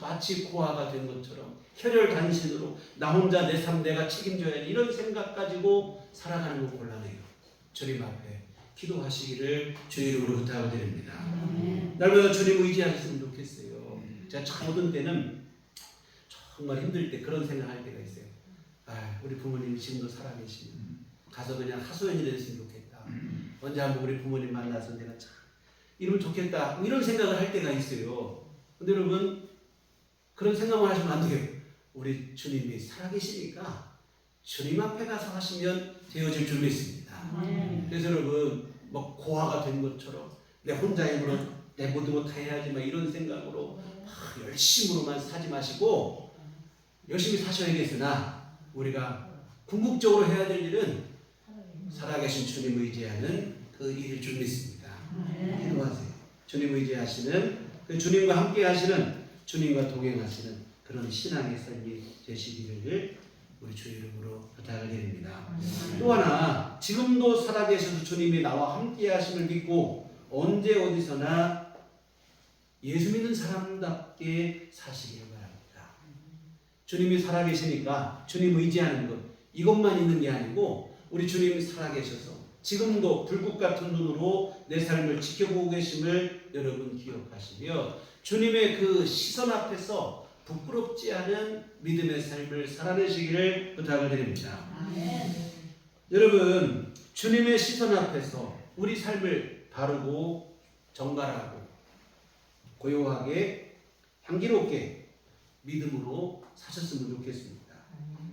마치 고아가 된 것처럼 혈혈단신으로 나 혼자 내 삶 내가 책임져야 해, 이런 생각 가지고 살아가는 건 곤란해요. 주님 앞에 기도하시기를 주의 이름으로 부탁을 드립니다. 날마다 주님 의지하셨으면 좋겠어요. 제가 참 어떤 때는 정말 힘들 때 그런 생각할 때가 있어요. 우리 부모님이 지금도 살아계시면 가서 그냥 하소연이 됐으면 좋겠다. 언제 한번 우리 부모님 만나서 내가 참 이러면 좋겠다, 이런 생각을 할 때가 있어요. 근데 여러분, 그런 생각만 하시면 안 돼요. 우리 주님이 살아계시니까 주님 앞에 가서 하시면 되어질 줄 믿습니다. 그래서 여러분, 뭐 고아가 된 것처럼 내 혼자 힘으로 내 모든 것 다 해야지 막 이런 생각으로 열심으로만 사지 마시고 열심히 사셔야겠으나 우리가 궁극적으로 해야 될 일은 살아계신 주님 의지하는 그 일일 줄 믿습니다. 기도하세요. 주님 의지하시는, 그 주님과 함께 하시는, 주님과 동행하시는 그런 신앙의 삶이 되시기를 우리 주의 이름으로 부탁을 드립니다. 또 하나, 지금도 살아계셔서 주님이 나와 함께 하심을 믿고 언제 어디서나 예수 믿는 사람답게 사시길 바랍니다. 주님이 살아계시니까 주님 의지하는 것, 이것만 있는 게 아니고 우리 주님이 살아계셔서 지금도 불꽃 같은 눈으로 내 삶을 지켜보고 계심을 여러분 기억하시며 주님의 그 시선 앞에서 부끄럽지 않은 믿음의 삶을 살아내시기를 부탁을 드립니다. 여러분, 주님의 시선 앞에서 우리 삶을 바르고 정갈하고 고요하게 향기롭게 믿음으로 사셨으면 좋겠습니다.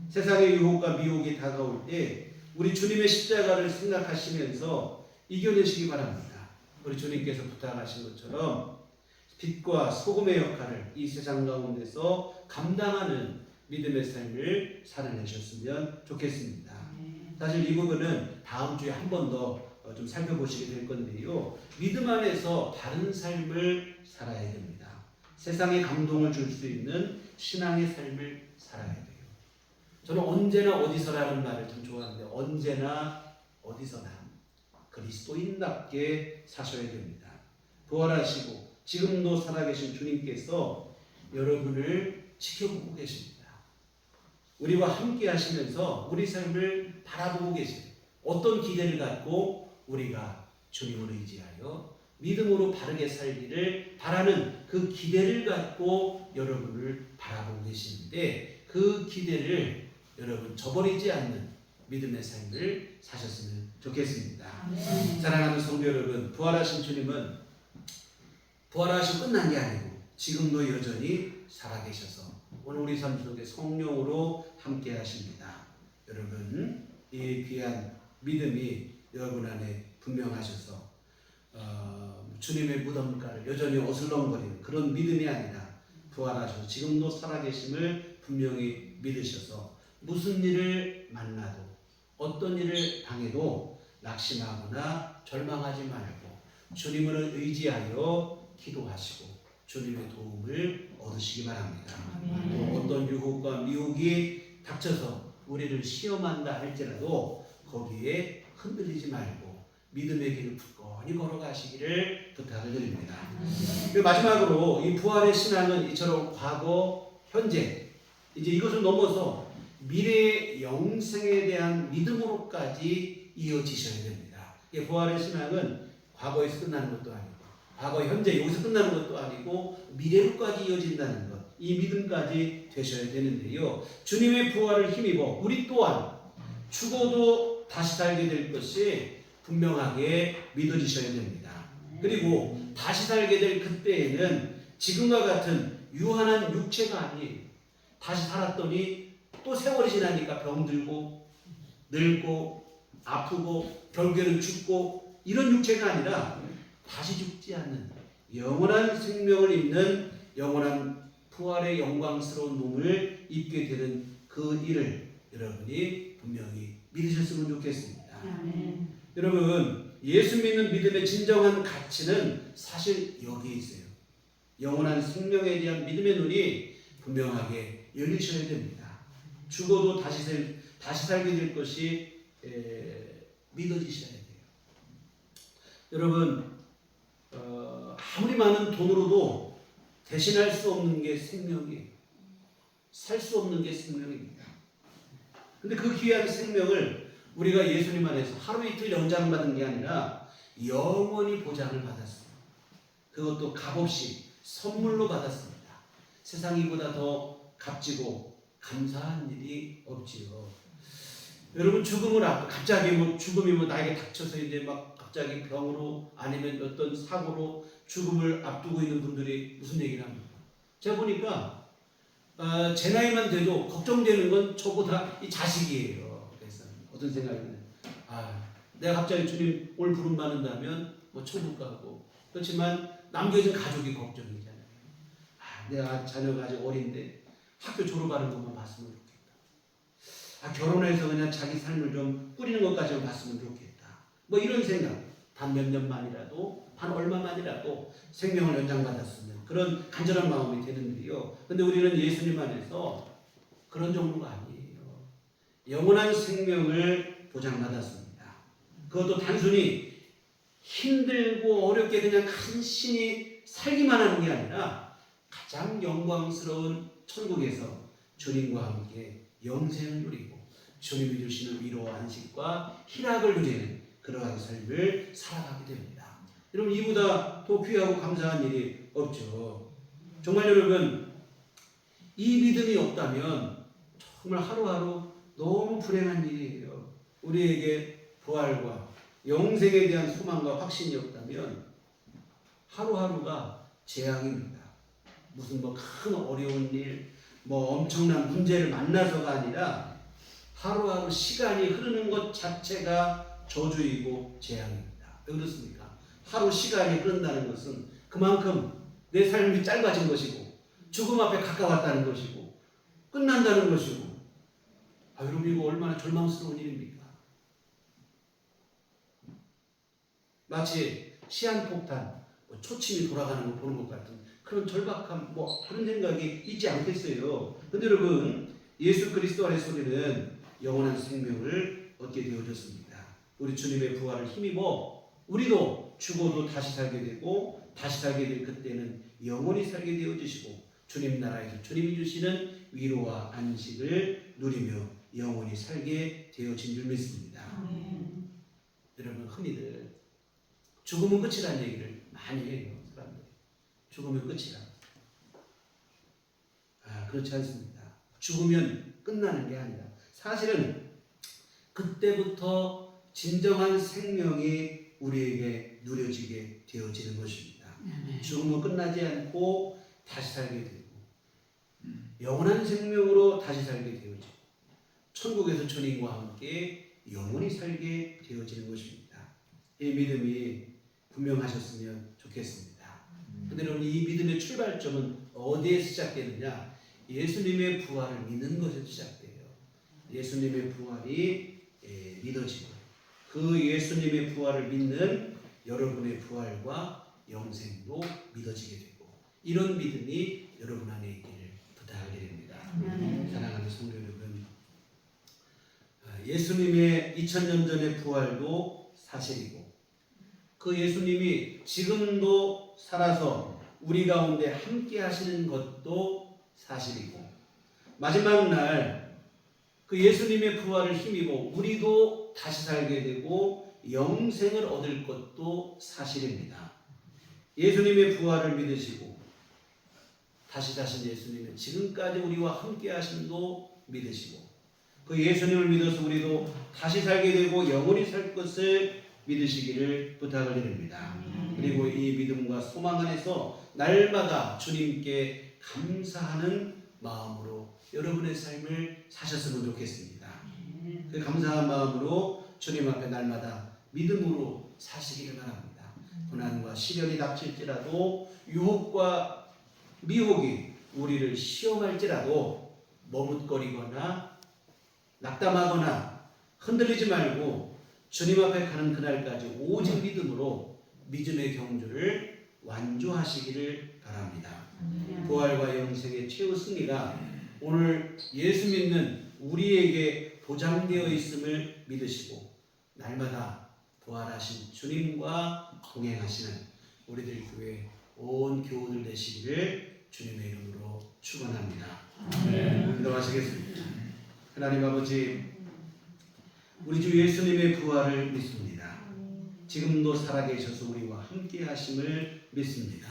세상의 유혹과 미혹이 다가올 때 우리 주님의 십자가를 생각하시면서 이겨내시기 바랍니다. 우리 주님께서 부탁하신 것처럼 빛과 소금의 역할을 이 세상 가운데서 감당하는 믿음의 삶을 살아내셨으면 좋겠습니다. 사실 이 부분은 다음 주에 한 번 더 좀 살펴보시게 될 건데요. 믿음 안에서 바른 삶을 살아야 됩니다. 세상에 감동을 줄 수 있는 신앙의 삶을 살아야 돼요. 저는 언제나 어디서라는 말을 좀 좋아하는데, 언제나 어디서나 그리스도인답게 사셔야 됩니다. 부활하시고 지금도 살아계신 주님께서 여러분을 지켜보고 계십니다. 우리와 함께 하시면서 우리 삶을 바라보고 계십니다. 어떤 기대를 갖고 우리가 주님을 의지하여 믿음으로 바르게 살기를 바라는 그 기대를 갖고 여러분을 바라보고 계시는데, 그 기대를 여러분 저버리지 않는 믿음의 삶을 사셨으면 좋겠습니다. 사랑하는 성도 여러분, 부활하신 주님은 부활하시고 끝난 게 아니고 지금도 여전히 살아계셔서 오늘 우리 삶 속에 성령으로 함께 하십니다. 여러분, 이 귀한 믿음이 여러분 안에 분명하셔서 주님의 무덤가를 여전히 어슬렁거리는 그런 믿음이 아니라 부활하셔서 지금도 살아계심을 분명히 믿으셔서 무슨 일을 만나도 어떤 일을 당해도 낙심하거나 절망하지 말고 주님을 의지하여 기도하시고 주님의 도움을 얻으시기 바랍니다. 또 어떤 유혹과 미혹이 닥쳐서 우리를 시험한다 할지라도 거기에 흔들리지 말고 믿음의 길을 굳건히 걸어가시기를 부탁을 드립니다. 마지막으로 이 부활의 신앙은 이처럼 과거, 현재, 이제 이것을 넘어서 미래의 영생에 대한 믿음으로까지 이어지셔야 됩니다. 이 부활의 신앙은 과거에서 끝나는 것도 아니고 과거, 현재, 여기서 끝나는 것도 아니고 미래로까지 이어진다는 것, 이 믿음까지 되셔야 되는데요. 주님의 부활을 힘입어 우리 또한 죽어도 다시 살게 될 것이 분명하게 믿어지셔야 됩니다. 그리고 다시 살게 될 그때에는 지금과 같은 유한한 육체가 아닌, 다시 살았더니 또 세월이 지나니까 병들고 늙고 아프고 결국에는 죽고 이런 육체가 아니라 다시 죽지 않는 영원한 생명을 입는 영원한 부활의 영광스러운 몸을 입게 되는 그 일을 여러분이 분명히 믿으셨으면 좋겠습니다. 여러분, 예수 믿는 믿음의 진정한 가치는 사실 여기에 있어요. 영원한 생명에 대한 믿음의 눈이 분명하게 열리셔야 됩니다. 죽어도 다시 살게 될 것이 믿어지셔야 돼요. 여러분, 아무리 많은 돈으로도 대신할 수 없는 게 생명이에요. 살 수 없는 게 생명입니다. 근데 그 귀한 생명을 우리가 예수님 안에서 하루 이틀 연장받은 게 아니라 영원히 보장을 받았어요. 그것도 값없이 선물로 받았습니다. 세상 이보다 더 값지고 감사한 일이 없지요. 여러분, 죽음을 갑자기 죽음이 나에게 닥쳐서 이제 막 갑자기 병으로 아니면 어떤 사고로 죽음을 앞두고 있는 분들이 무슨 얘기를 합니까? 제가 보니까 제 나이만 돼도 걱정되는 건 저보다 이 자식이에요. 그래서 어떤 생각이냐면 내가 갑자기 주님 올 부름 받는다면 뭐 천국 가고, 그렇지만 남겨진 가족이 걱정이잖아요. 내가 자녀가 아직 어린데 학교 졸업하는 것만 봤으면 좋겠다. 결혼해서 그냥 자기 삶을 좀 꾸리는 것까지만 봤으면 좋겠다. 뭐 이런 생각. 단 몇 년만이라도, 단 얼마만이라도 생명을 연장받았으면 그런 간절한 마음이 되는데요. 근데 우리는 예수님 안에서 그런 정도가 아니에요. 영원한 생명을 보장받았습니다. 그것도 단순히 힘들고 어렵게 그냥 간신히 살기만 하는 게 아니라 가장 영광스러운 천국에서 주님과 함께 영생을 누리고 주님이 주시는 위로와 안식과 희락을 누리는 그러한 삶을 살아가게 됩니다. 여러분, 이보다 더 귀하고 감사한 일이 없죠. 정말 여러분, 이 믿음이 없다면 정말 하루하루 너무 불행한 일이에요. 우리에게 부활과 영생에 대한 소망과 확신이 없다면 하루하루가 재앙입니다. 무슨 큰 어려운 일, 엄청난 문제를 만나서가 아니라 하루하루 시간이 흐르는 것 자체가 저주이고 재앙입니다. 왜 그렇습니까? 하루 시간이 흐른다는 것은 그만큼 내 삶이 짧아진 것이고 죽음 앞에 가까웠다는 것이고 끝난다는 것이고, 여러분, 이거 얼마나 절망스러운 일입니까? 마치 시한폭탄, 초침이 돌아가는 거 보는 것 같은 그런 절박함, 그런 생각이 있지 않겠어요. 근데 여러분, 예수 그리스도 안에서 우리는 영원한 생명을 얻게 되어졌습니다. 우리 주님의 부활을 힘입어 우리도 죽어도 다시 살게 되고, 다시 살게 될 그때는 영원히 살게 되어지시고 주님 나라에서 주님이 주시는 위로와 안식을 누리며 영원히 살게 되어진 줄 믿습니다. 여러분, 흔히들 죽음은 끝이라는 얘기를 많이 해요. 사람들이. 죽으면 끝이라. 그렇지 않습니다. 죽으면 끝나는 게 아니라 사실은 그때부터 진정한 생명이 우리에게 누려지게 되어지는 것입니다. 죽음은 끝나지 않고 다시 살게 되고 영원한 생명으로 다시 살게 되어지고 천국에서 주님과 함께 영원히 살게 되어지는 것입니다. 이 믿음이 분명하셨으면 좋겠습니다. 그런데 여러분, 이 믿음의 출발점은 어디에 시작되느냐? 예수님의 부활을 믿는 것에서 시작돼요. 예수님의 부활이 믿어지고 그 예수님의 부활을 믿는 여러분의 부활과 영생도 믿어지게 되고, 이런 믿음이 여러분 안에 있기를 부탁하게 됩니다. 사랑하는 성도 여러분, 예수님의 2000년 전의 부활도 사실이고 그 예수님이 지금도 살아서 우리 가운데 함께 하시는 것도 사실이고, 마지막 날 그 예수님의 부활을 힘입어 우리도 다시 살게 되고 영생을 얻을 것도 사실입니다. 예수님의 부활을 믿으시고 다시 사신 예수님은 지금까지 우리와 함께 하심도 믿으시고, 그 예수님을 믿어서 우리도 다시 살게 되고 영원히 살 것을 믿으시기를 부탁을 드립니다. 그리고 이 믿음과 소망 안에서 날마다 주님께 감사하는 마음으로 여러분의 삶을 사셨으면 좋겠습니다. 그 감사한 마음으로 주님 앞에 날마다 믿음으로 사시기를 바랍니다. 고난과 시련이 닥칠지라도 유혹과 미혹이 우리를 시험할지라도 머뭇거리거나 낙담하거나 흔들리지 말고 주님 앞에 가는 그날까지 오직 믿음으로 믿음의 경주를 완주하시기를 바랍니다. 부활과 영생의 최후 승리가 오늘 예수 믿는 우리에게 보장되어 있음을 믿으시고 날마다 부활하신 주님과 동행하시는 우리들 교회 온 교우들 되시기를 주님의 이름으로 축원합니다. 기도하시겠습니다. 하나님 아버지, 우리 주 예수님의 부활을 믿습니다. 지금도 살아계셔서 우리와 함께 하심을 믿습니다.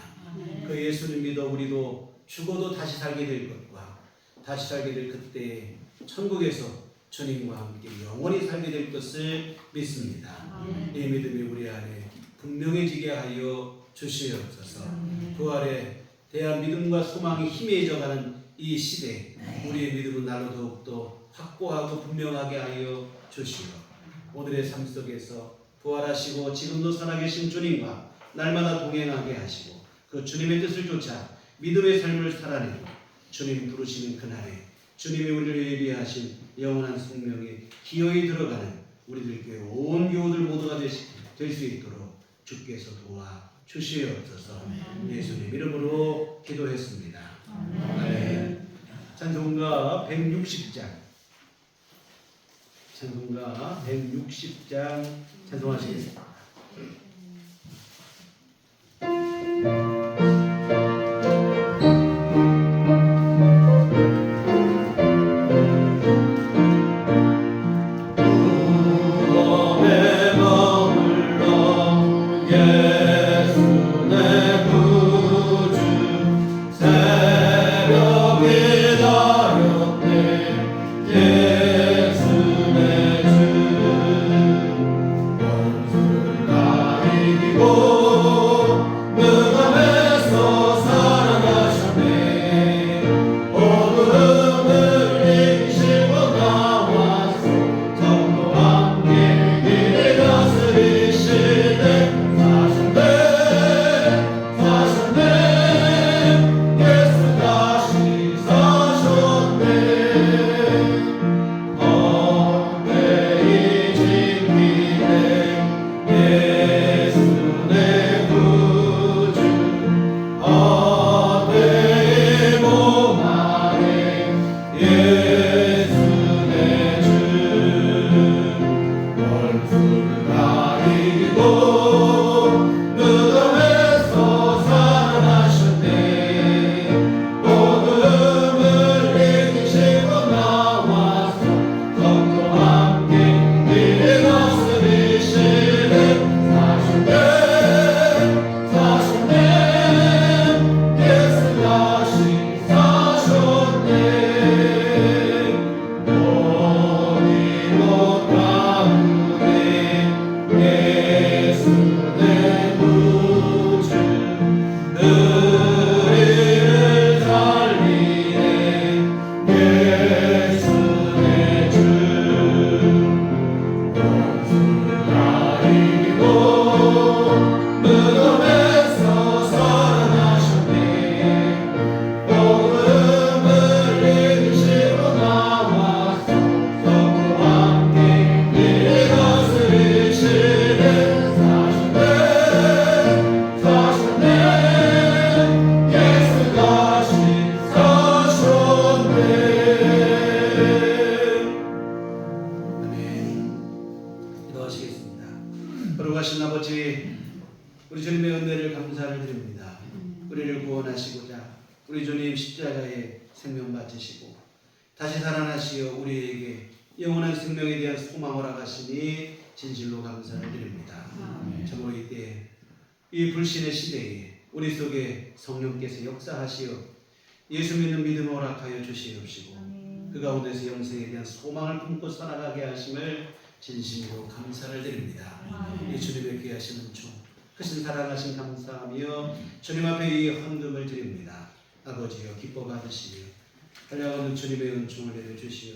그 예수님 믿어 우리도 죽어도 다시 살게 될 것과 다시 살게 될 그때 천국에서 주님과 함께 영원히 살게 될 것을 믿습니다. 이 믿음이 우리 안에 분명해지게 하여 주시옵소서. 부활에 대한 믿음과 소망이 희미해져가는 이 시대, 우리의 믿음은 날로 더욱더 확고하고 분명하게 하여 주시오. 오늘의 삶 속에서 부활하시고 지금도 살아계신 주님과 날마다 동행하게 하시고 그 주님의 뜻을 쫓아 믿음의 삶을 살아내고 주님 부르시는 그날에 주님이 우리를 예비하신 영원한 생명에 기어이 들어가는 우리들 교회 온 교우들 모두가 될 수 있도록 주께서 도와 주시옵소서. 예수님 이름으로 기도했습니다. 아멘. 찬송가 160장 찬송하시겠습니다. 거룩하신 아버지, 우리 주님의 은혜를 감사를 드립니다. 우리를 구원하시고자 우리 주님 십자가에 생명 바치시고 다시 살아나시어 우리에게 영원한 생명에 대한 소망을 허락하시니 진실로 감사를 드립니다. 참으로 이때 이 불신의 시대에 우리 속에 성령께서 역사하시어 예수 믿는 믿음을 허락하여 주시옵시고 그 가운데서 영생에 대한 소망을 품고 살아가게 하심을 진심으로 감사를 드립니다. 이 주님의 귀하신 은총, 크신 사랑하신 감사하며 주님 앞에 이 헌금을 드립니다. 아버지여 기뻐 받으시며 한량없는 주님의 은총을 내려주시어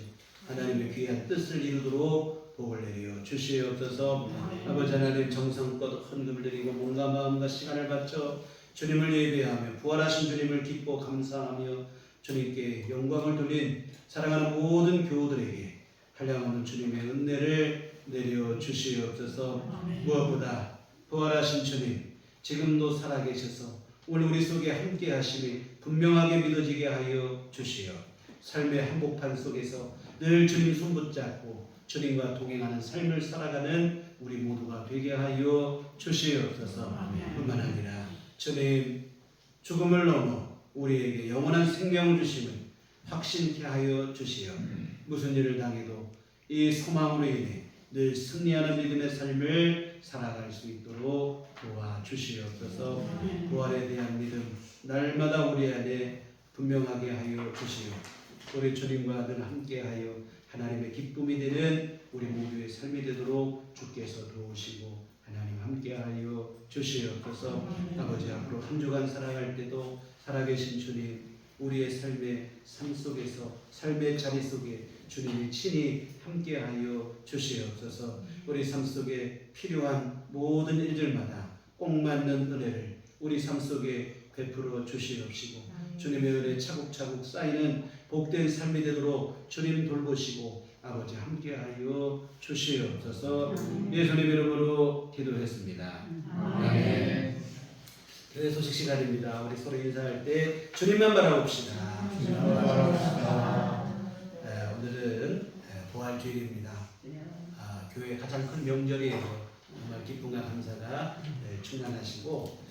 하나님의 귀한 뜻을 이루도록 복을 내려 주시옵소서. 아버지 하나님, 정성껏 헌금을 드리고 몸과 마음과 시간을 바쳐 주님을 예배하며 부활하신 주님을 기뻐 감사하며 주님께 영광을 돌린 사랑하는 모든 교우들에게 한량없는 주님의 은혜를 내려 주시옵소서. 무엇보다 부활하신 주님 지금도 살아계셔서 오늘 우리 속에 함께 하심이 분명하게 믿어지게 하여 주시어 삶의 한복판 속에서 늘 주님 손 붙잡고 주님과 동행하는 삶을 살아가는 우리 모두가 되게 하여 주시옵소서. 뿐만 아니라 주님 죽음을 넘어 우리에게 영원한 생명을 주심을 확신케 하여 주시어 무슨 일을 당해도 이 소망으로 인해 늘 승리하는 믿음의 삶을 살아갈 수 있도록 도와주시옵소서. 부활에 대한 믿음 날마다 우리 안에 분명하게 하여 주시오. 우리 주님과 늘 함께하여 하나님의 기쁨이 되는 우리 모두의 삶이 되도록 주께서 도우시고 하나님 함께하여 주시옵소서. 아버지, 앞으로 한 주간 살아갈 때도 살아계신 주님 우리의 삶의 삶 속에서 삶의 자리 속에 주님이 친히 함께하여 주시옵소서. 우리 삶 속에 필요한 모든 일들마다 꼭 맞는 은혜를 우리 삶 속에 베풀어 주시옵시고 주님의 은혜 차곡차곡 쌓이는 복된 삶이 되도록 주님 돌보시고 아버지 함께하여 주시옵소서. 예수님 이름으로 기도했습니다. 아멘. 교회 소식 시간입니다. 우리 서로 인사할 때 주님만 바라봅시다. 오늘은 부활주일입니다. 교회 가장 큰 명절이에요. 정말 기쁨과 감사가 충만하시고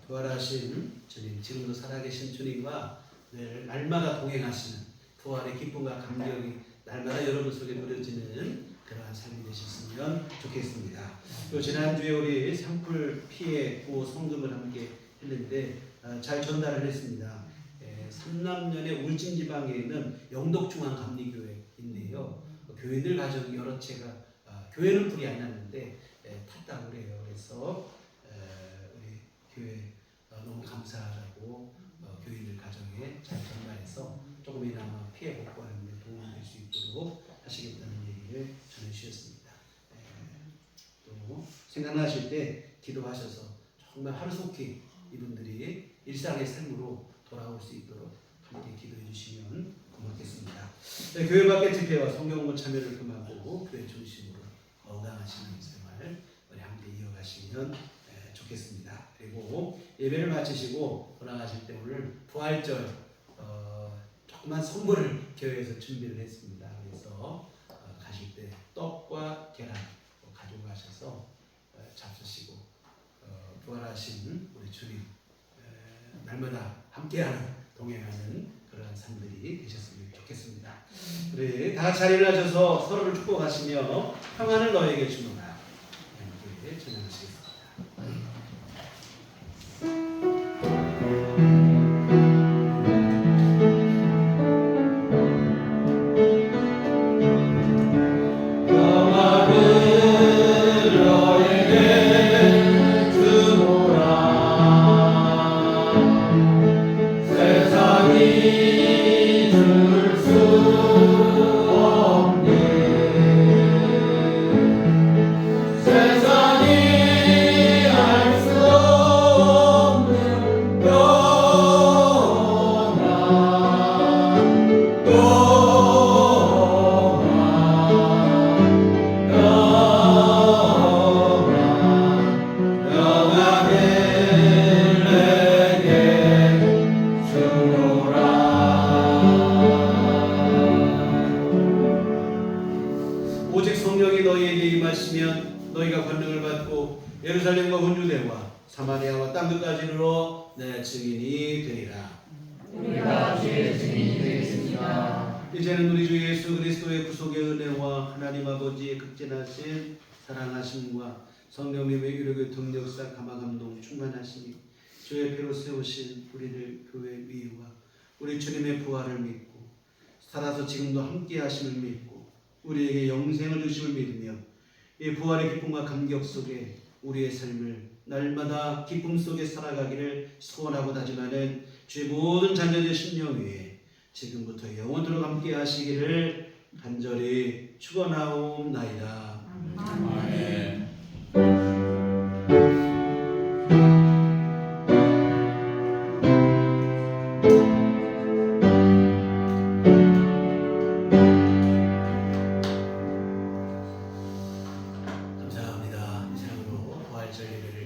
부활하신 주님, 지금도 살아계신 주님과 늘 날마다 동행하시는 부활의 기쁨과 감격이 날마다 여러분 속에 누려지는 그러한 삶이 되셨으면 좋겠습니다. 또 지난주에 우리 산불 피해 구호 성금을 함께 했는데 잘 전달을 했습니다. 삼남면의 울진지방에 있는 영덕중앙감리교회인데요. 교회들 가정 여러 채가 교회는 불이 안 났는데 탔다고 그래요. 그래서 우리 교회 너무 감사하다고 교인들 가정에 잘 전달해서 조금이나마 피해 복구하는 데 도움이 될 수 있도록 하시겠다는 얘기를 전해주셨습니다. 또 생각나실 때 기도하셔서 정말 하루속히 이분들이 일상의 삶으로 돌아올 수 있도록 함께 기도해 주시면 고맙겠습니다. 교회 밖의 집회와 성경공부 참여를 금하고 교회 중심으로 건강하시는 생활 우리 함께 이어가시면 좋겠습니다. 그리고 예배를 마치시고 돌아가실 때 오늘 부활절 조그만 선물을 교회에서 준비를 했습니다. 그래서 가실 때 떡과 계란 가지고 가셔서 잡수시고 부활하신 우리 주님 날마다 함께하는 동행하는 그러한 삶들이 되셨으면 좋겠습니다. 우리 다 같이 자리를 하셔서 서로를 축복하시며 평안을 너에게 주노라 함께 전하시겠습니다. 오직 성령이 너희에게 임하시면 너희가 권능을 받고 예루살렘과 온유대와 사마리아와 땅끝까지 이르러 내 증인이 되리라. 우리가 주의 증인이 되겠습니다. 이제는 우리 주 예수 그리스도의 구속의 은혜와 하나님 아버지의 극진하신 사랑하심과 성령님의 유력의 동력사 감화감동 충만하시니 주의 배로 세우신 우리들 교회 위와 우리 주님의 부활을 믿고 살아서 지금도 함께 하심을 믿고 우리에게 영생을 주심을 믿으며 이 부활의 기쁨과 감격 속에 우리의 삶을 날마다 기쁨 속에 살아가기를 소원하고 다짐하는 주의 모든 자녀들 심령 위에 지금부터 영원토록 함께 하시기를 간절히 축원하옵나이다. 아멘. 감사합니다. 이상으로 부활절 예배를